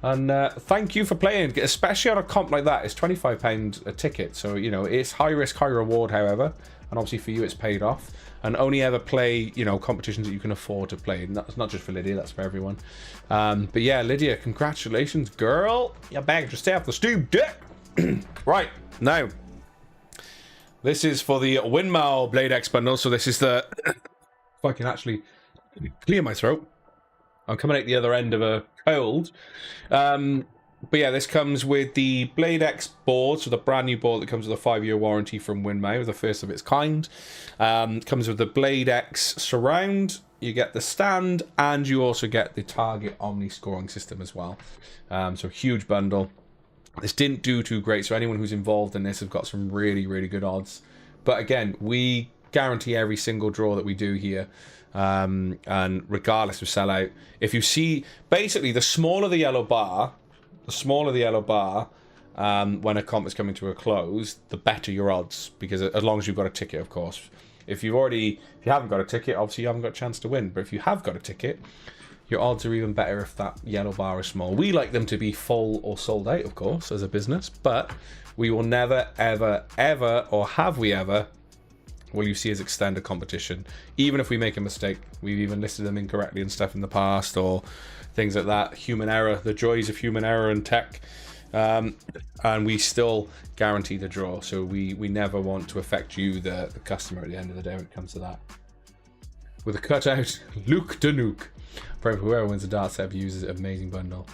And thank you for playing, especially on a comp like that. It's £25 a ticket, so you know it's high risk, high reward. However, and obviously for you, it's paid off. And only ever play, you know, competitions that you can afford to play. And that's not just for Lydia; that's for everyone. But yeah, Lydia, congratulations, girl! You're back to stay off the Steam Deck. Right now, this is for the Windmill Blade X bundle. So this is the. If I can actually clear my throat. I'm coming out the other end of a cold. But yeah, this comes with the Blade X board, so the brand new board that comes with a 5-year warranty from Winmau, the first of its kind. Comes with the Blade X surround. You get the stand, and you also get the Target Omni scoring system as well. So huge bundle. This didn't do too great, so anyone who's involved in this has got some really, really good odds. But again, we guarantee every single draw that we do here. And regardless of sellout, if you see, basically the smaller the yellow bar, when a comp is coming to a close, the better your odds, because as long as you've got a ticket, of course. If you haven't got a ticket, obviously you haven't got a chance to win. But if you have got a ticket, your odds are even better if that yellow bar is small. We like them to be full or sold out, of course, as a business, but we will never, ever, ever, or have we ever, will you see us extend a competition, even if we make a mistake. We've even listed them incorrectly and stuff in the past, or things like that. Human error, the joys of human error in tech. And we still guarantee the draw, so we never want to affect you, the customer, at the end of the day when it comes to that. With a cutout, Luke Danuke. For whoever wins the darts ever uses it, amazing bundle.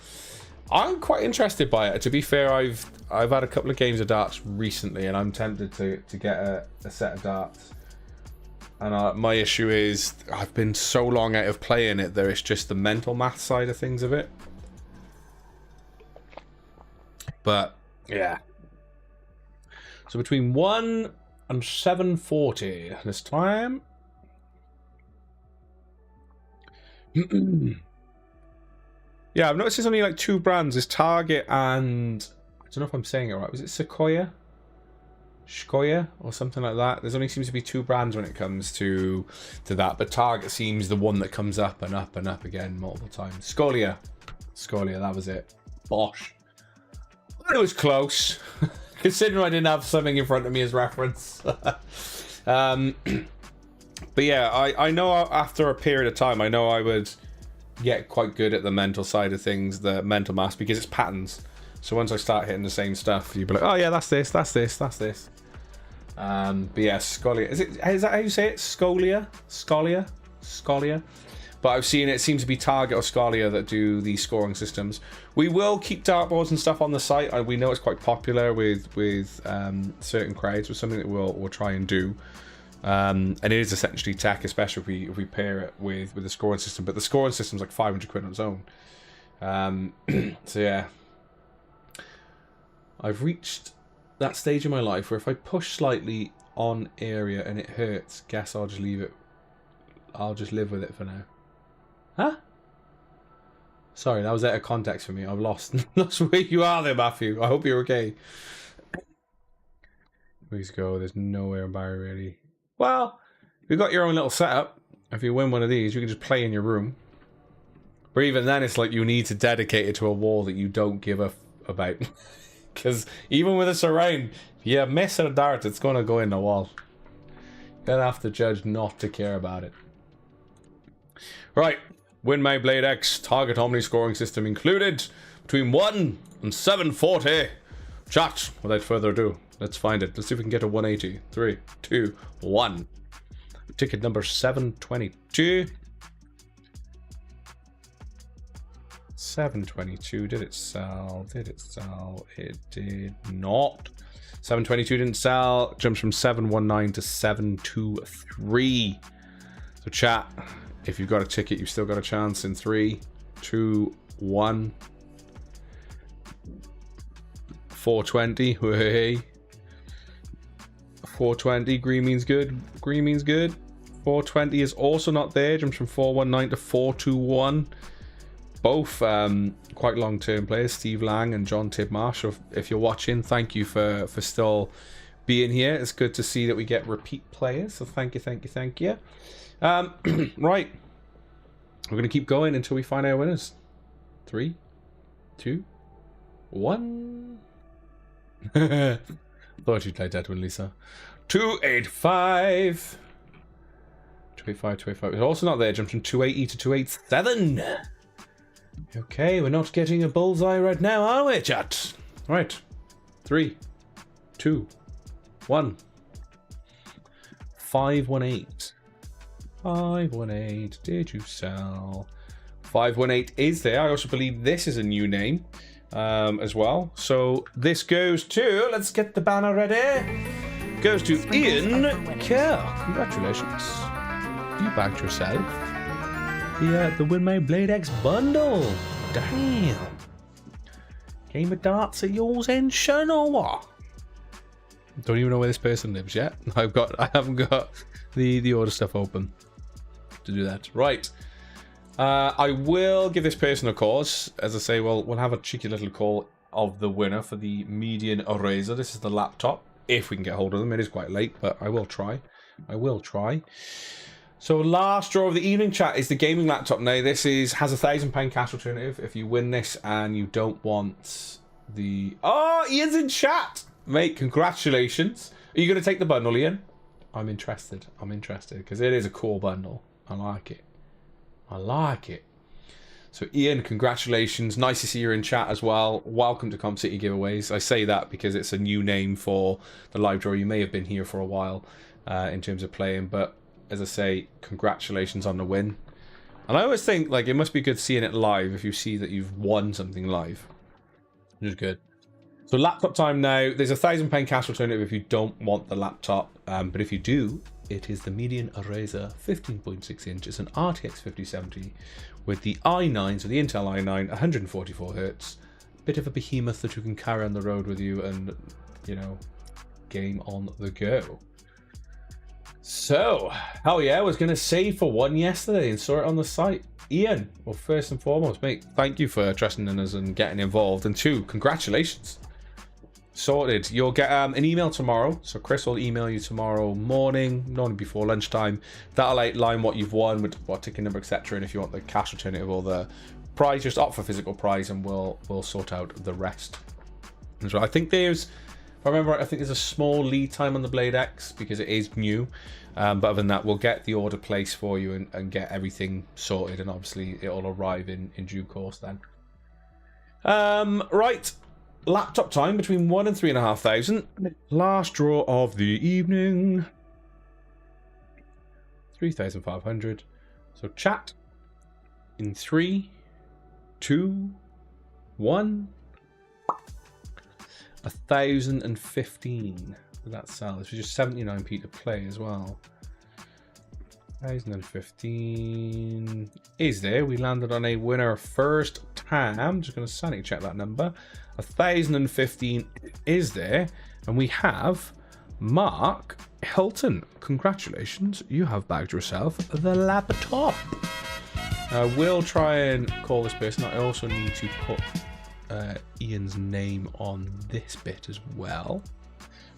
I'm quite interested by it. To be fair, I've had a couple of games of darts recently, and I'm tempted to get a set of darts. And my issue is I've been so long out of playing it that it's just the mental math side of things of it. But yeah. So between 1 and 740 this time. Yeah, I've noticed there's only like 2 brands. There's Target and I don't know if I'm saying it right. Was it Sequoia? Shkoya or something like that. There's only seems to be 2 brands when it comes to that, but Target seems the one that comes up and up and up again multiple times. Scolia, that was it. Bosh. It was close, considering I didn't have something in front of me as reference. But yeah, I know after a period of time, I know I would get quite good at the mental side of things, the mental math, because it's patterns. So once I start hitting the same stuff, you'd be like, oh yeah, that's this. But yeah, Scolia. Is that how you say it? Scolia? But I've seen it seems to be Target or Scolia that do the scoring systems. We will keep dartboards and stuff on the site. We know it's quite popular with certain crowds, with something that we'll try and do. And it is essentially tech, especially if we pair it with the scoring system. But the scoring system's like 500 quid on its own. So yeah, I've reached that stage in my life where if I push slightly on area and it hurts, guess I'll just leave it. I'll just live with it for now. Huh? Sorry, that was out of context for me. I've lost where you are there, Matthew. I hope you're okay. Please go. There's nowhere in Barry really. Well, you've got your own little setup. If you win one of these, you can just play in your room. But even then, it's like you need to dedicate it to a wall that you don't give a about. Because even with a surround, if you miss a dart, it's going to go in the wall. You're going to have to judge not to care about it. Right. Winmau Blade X, Target Omni scoring system included. Between 1 and 740. Chat, without further ado, let's find it. Let's see if we can get a 180. 3, 2, 1. Ticket number 722. 722. Did it sell? Did it sell? It did not. 722 didn't sell. Jumps from 719 to 723. So chat, if you've got a ticket, you've still got a chance in 3, 2, 1. 420. Hey. 420. Green means good. Green means good. 420 is also not there. Jumps from 419 to 421. Both quite long-term players, Steve Lang and John Tidmarsh. If you're watching, thank you for still being here. It's good to see that we get repeat players. So thank you. Right. We're going to keep going until we find our winners. 3, 2, 1. Thought you'd play Deadwin, Lisa. 285. 285. It's also not there. Jumped from 280 to 287. Okay, we're not getting a bullseye right now, are we, chat? Right. 3, 2, 1. 518. 518. Did you sell? 518 is there. I also believe this is a new name. as well. So this goes to, let's get the banner ready. Goes to Ian Kerr. Congratulations. You backed yourself the Winmay Blade X bundle. Damn. Game of darts at yours end, son, or what? Don't even know where this person lives yet. I haven't got the order stuff open to do that. Right. I will give this person a cause. As I say, we'll have a cheeky little call of the winner for the Median Eraser. This is the laptop. If we can get hold of them. It is quite late, but I will try. So last draw of the evening, chat, is the gaming laptop. Now this has £1,000 cash alternative. If you win this and you don't want the... Oh, Ian's in chat! Mate, congratulations. Are you going to take the bundle, Ian? I'm interested, because it is a cool bundle. I like it. So Ian, congratulations. Nice to see you in chat as well. Welcome to Com City Giveaways. I say that because it's a new name for the live draw. You may have been here for a while in terms of playing, but as I say, congratulations on the win. And I always think like it must be good seeing it live if you see that you've won something live. Which is good. So laptop time now. There's £1,000 cash alternative if you don't want the laptop, but if you do, it is the Median Eraser 15.6 inch. It's an RTX 5070 with the i9, so the Intel i9, 144 Hz. Bit of a behemoth that you can carry on the road with you and, you know, game on the go. So, hell yeah, I was going to save for one yesterday and saw it on the site. Ian, well, first and foremost, mate, thank you for trusting in us and getting involved. And two, congratulations. Sorted. You'll get an email tomorrow. So Chris will email you tomorrow morning, normally before lunchtime. That'll outline what you've won, with what ticket number, etc. And if you want the cash alternative or the prize, just opt for physical prize and we'll sort out the rest. And so I think there's... If I remember right, I think there's a small lead time on the Blade X because it is new. But other than that, we'll get the order placed for you and get everything sorted. And obviously, it'll arrive in due course then. Right. Laptop time between 1 and 3,500. Last draw of the evening. 3,500. So chat in 3, 2, 1. 1,015 for that sell. This was just 79p to play as well. 1,015 is there. We landed on a winner first time. I'm just going to sanity check that number. 1,015 is there, and we have Mark Hilton. Congratulations, you have bagged yourself the laptop. We'll try and call this person. I also need to put Ian's name on this bit as well.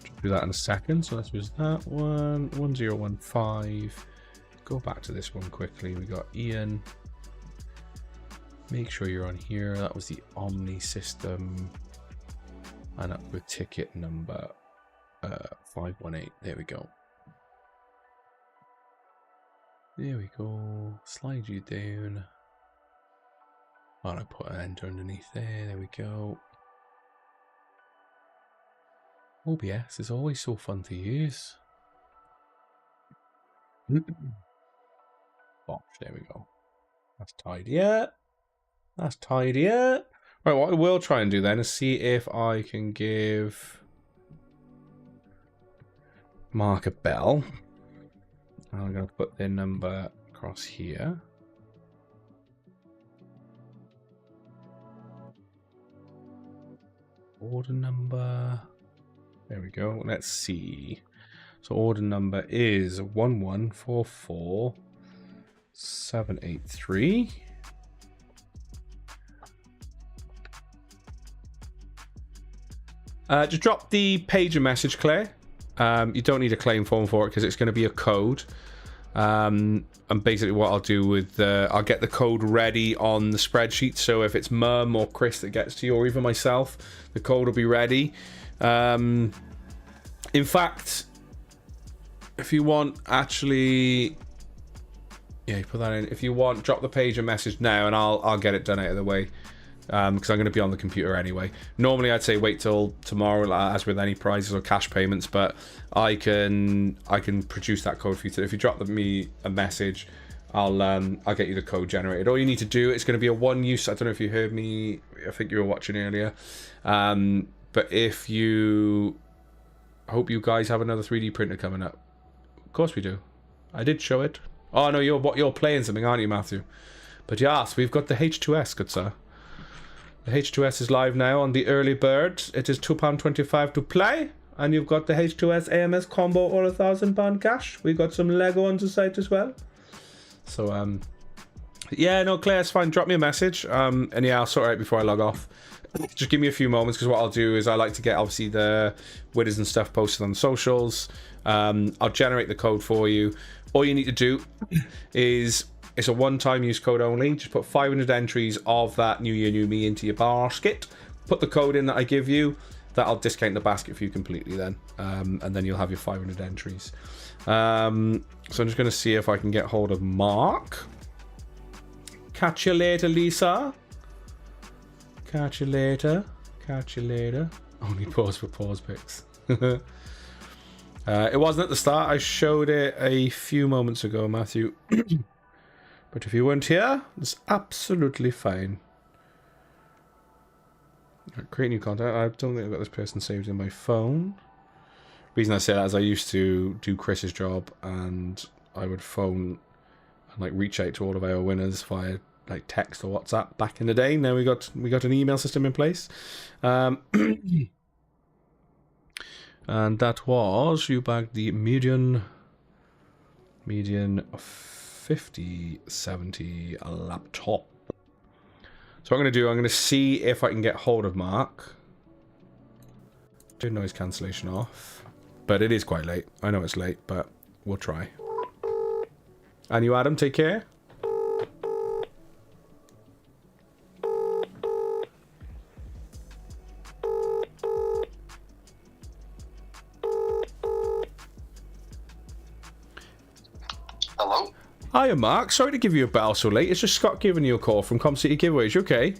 I'll do that in a second. So this was that one, 1015. Go back to this one quickly. We got Ian. Make sure you're on here. That was the Omni system. And up with ticket number 518. There we go. There we go. Slide you down. Oh, I put an enter underneath there. There we go. OBS is always so fun to use. Bosh, there we go. That's tidy up. That's tidy up. Right, what I will try and do then is see if I can give Mark a bell. I'm going to put their number across here. Order number. There we go. Let's see. So order number is 1144783. Just drop the pager message, Claire. You don't need a claim form for it because it's going to be a code. And basically what I'll do with I'll get the code ready on the spreadsheet, so if it's Mum or Chris that gets to you, or even myself, the code will be ready. In fact, if you want, actually, yeah, you put that in. If you want, drop the pager message now and I'll get it done out of the way, because I'm going to be on the computer anyway. Normally I'd say wait till tomorrow, as with any prizes or cash payments, but I can produce that code for you. If you drop me a message, I'll get you the code generated. All you need to do, it's going to be a one use. I don't know if you heard me. I think you were watching earlier. But if you, I hope you guys have another 3D printer coming up. Of course we do. I did show it. Oh no, you're playing something, aren't you, Matthew? But yes, we've got the H2S, good sir. The H2S is live now on the early bird. It is £2.25 to play. And you've got the H2S AMS combo or £1,000 cash. We got some Lego on the site as well. So, yeah, no, Claire, it's fine. Drop me a message. And yeah, I'll sort it out before I log off. Just give me a few moments, because what I'll do is I like to get, obviously, the winners and stuff posted on socials. I'll generate the code for you. All you need to do is, it's a one-time use code only. Just put 500 entries of that New Year, New Me into your basket. Put the code in that I give you. That'll discount the basket for you completely then. And then you'll have your 500 entries. So I'm just going to see if I can get hold of Mark. Catch you later, Lisa. Catch you later. Catch you later. Only pause for pause pics. It wasn't at the start. I showed it a few moments ago, Matthew. But if you weren't here, it's absolutely fine. Create new content. I don't think I've got this person saved in my phone. Reason I say that is I used to do Chris's job, and I would phone and like reach out to all of our winners via like text or WhatsApp back in the day. Now we got an email system in place. And that was, you bagged the median 5070 laptop. So what I'm going to do, I'm going to see if I can get hold of Mark. Turn noise cancellation off. But it is quite late. I know it's late, but we'll try. And you, Adam, take care. Hello? Hiya, Mark. Sorry to give you a bell so late. It's just Scott giving you a call from Com City Giveaways. You okay?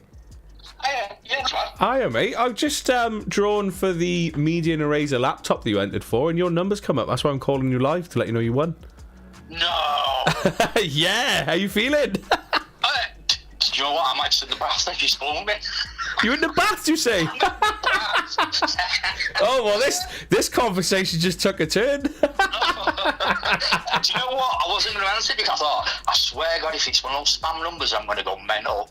Yeah, it's fine. Hiya, mate. I've just drawn for the Median Eraser laptop that you entered for, and your number's come up. That's why I'm calling you live, to let you know you won. No! Yeah, how you feeling? Do you know what? I might sit in the bath if you phoned me. You in the bath, you say? Oh, well, this conversation just took a turn. Do you know what? I wasn't going to answer because I thought, I swear God, if it's one of those spam numbers, I'm going to go mental.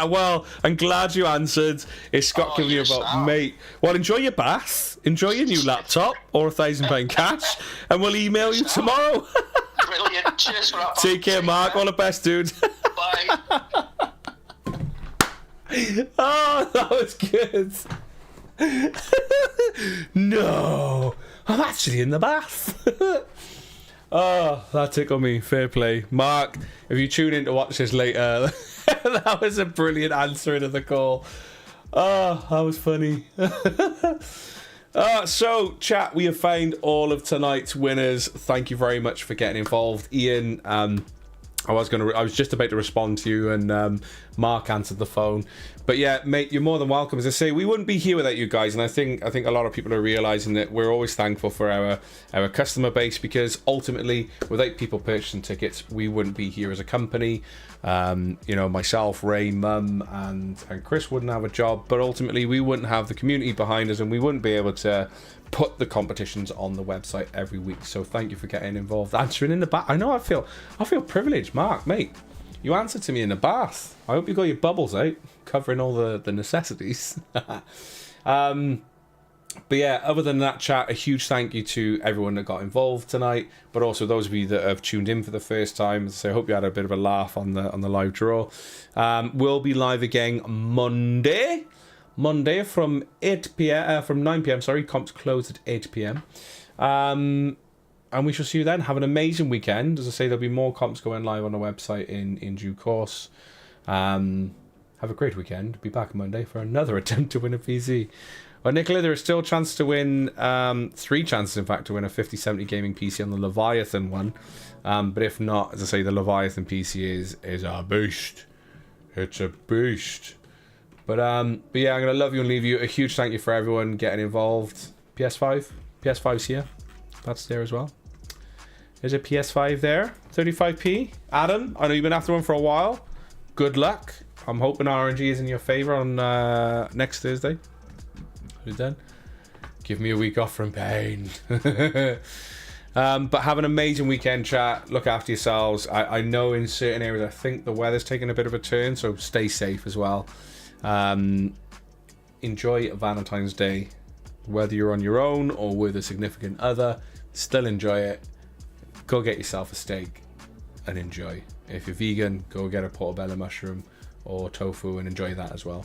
Well, I'm glad you answered. It's Scott giving you about, mate. Well, enjoy your bath, enjoy your new laptop, or £1,000 cash, and we'll email you tomorrow. Brilliant. Cheers for that. Take care, Mark. All the best, dude. Bye. Oh, that was good. No, I'm actually in the bath. Oh, that tickled me. Fair play. Mark, if you tune in to watch this later, that was a brilliant answering of the call. Oh, that was funny. So, chat, we have found all of tonight's winners. Thank you very much for getting involved. Ian, I was just about to respond to you, and Mark answered the phone. But yeah, mate, you're more than welcome. As I say, we wouldn't be here without you guys, and I think a lot of people are realizing that we're always thankful for our customer base, because ultimately, without people purchasing tickets, we wouldn't be here as a company. You know, myself, Ray, Mum, and Chris wouldn't have a job, but ultimately, we wouldn't have the community behind us, and we wouldn't be able to put the competitions on the website every week. So thank you for getting involved, answering in the bath. I know, I feel privileged, Mark, mate. You answered to me in the bath. I hope you got your bubbles out, covering all the necessities. But yeah, other than that, chat, a huge thank you to everyone that got involved tonight, but also those of you that have tuned in for the first time. So I hope you had a bit of a laugh on the live draw. We'll be live again Monday from 8 p.m. From 9 p.m. Sorry, comps close at 8 p.m. And we shall see you then. Have an amazing weekend. As I say, there'll be more comps going live on the website in due course. Have a great weekend. Be back Monday for another attempt to win a PC. Well, Nicola, there is still a chance to win, 3 chances, in fact, to win a 5070 gaming PC on the Leviathan one. But if not, as I say, the Leviathan PC is a beast. It's a beast. But yeah, I'm going to love you and leave you. A huge thank you for everyone getting involved. PS5's here. That's there as well. There's a PS5 there. 35p. Adam, I know you've been after one for a while. Good luck. I'm hoping RNG is in your favour on next Thursday. Who's done? Give me a week off from pain. But have an amazing weekend, chat. Look after yourselves. I know in certain areas I think the weather's taking a bit of a turn, so stay safe as well. Enjoy Valentine's Day. Whether you're on your own or with a significant other, still enjoy it. Go get yourself a steak and enjoy. If you're vegan, go get a portobello mushroom or tofu and enjoy that as well.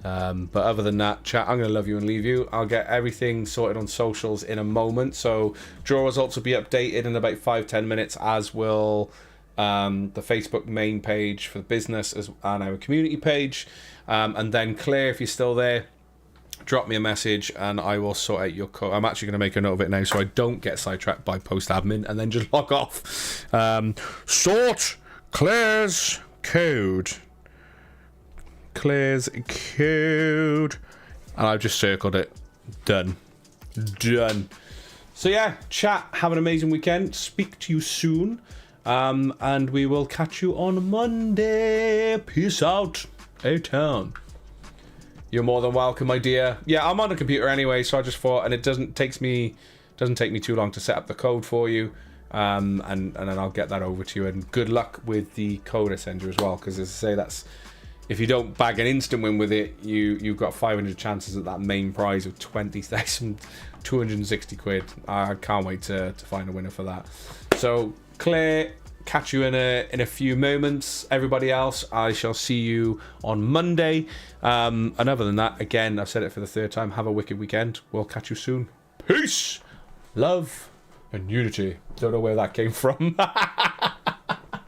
But other than that, chat, I'm going to love you and leave you. I'll get everything sorted on socials in a moment. So draw results will be updated in about 5-10 minutes, as will the Facebook main page for the business and our community page. And then Claire, if you're still there, drop me a message and I will sort out your code. I'm actually going to make a note of it now so I don't get sidetracked by post admin and then just log off. Sort Claire's code. Claire's code. And I've just circled it. Done. So yeah, chat, have an amazing weekend. Speak to you soon. And we will catch you on Monday. Peace out. A-Town. You're more than welcome, my dear. Yeah, I'm on the computer anyway, so I just thought, and it doesn't take me too long to set up the code for you, and then I'll get that over to you. And good luck with the code I send you as well, because as I say, that's if you don't bag an instant win with it, you've got 500 chances at that main prize of 20,260 quid. I can't wait to find a winner for that. So Claire, catch you in a few moments. Everybody else, I shall see you on Monday. And other than that, again, I've said it for the third time, have a wicked weekend. We'll catch you soon. Peace, love, and unity. Don't know where that came from.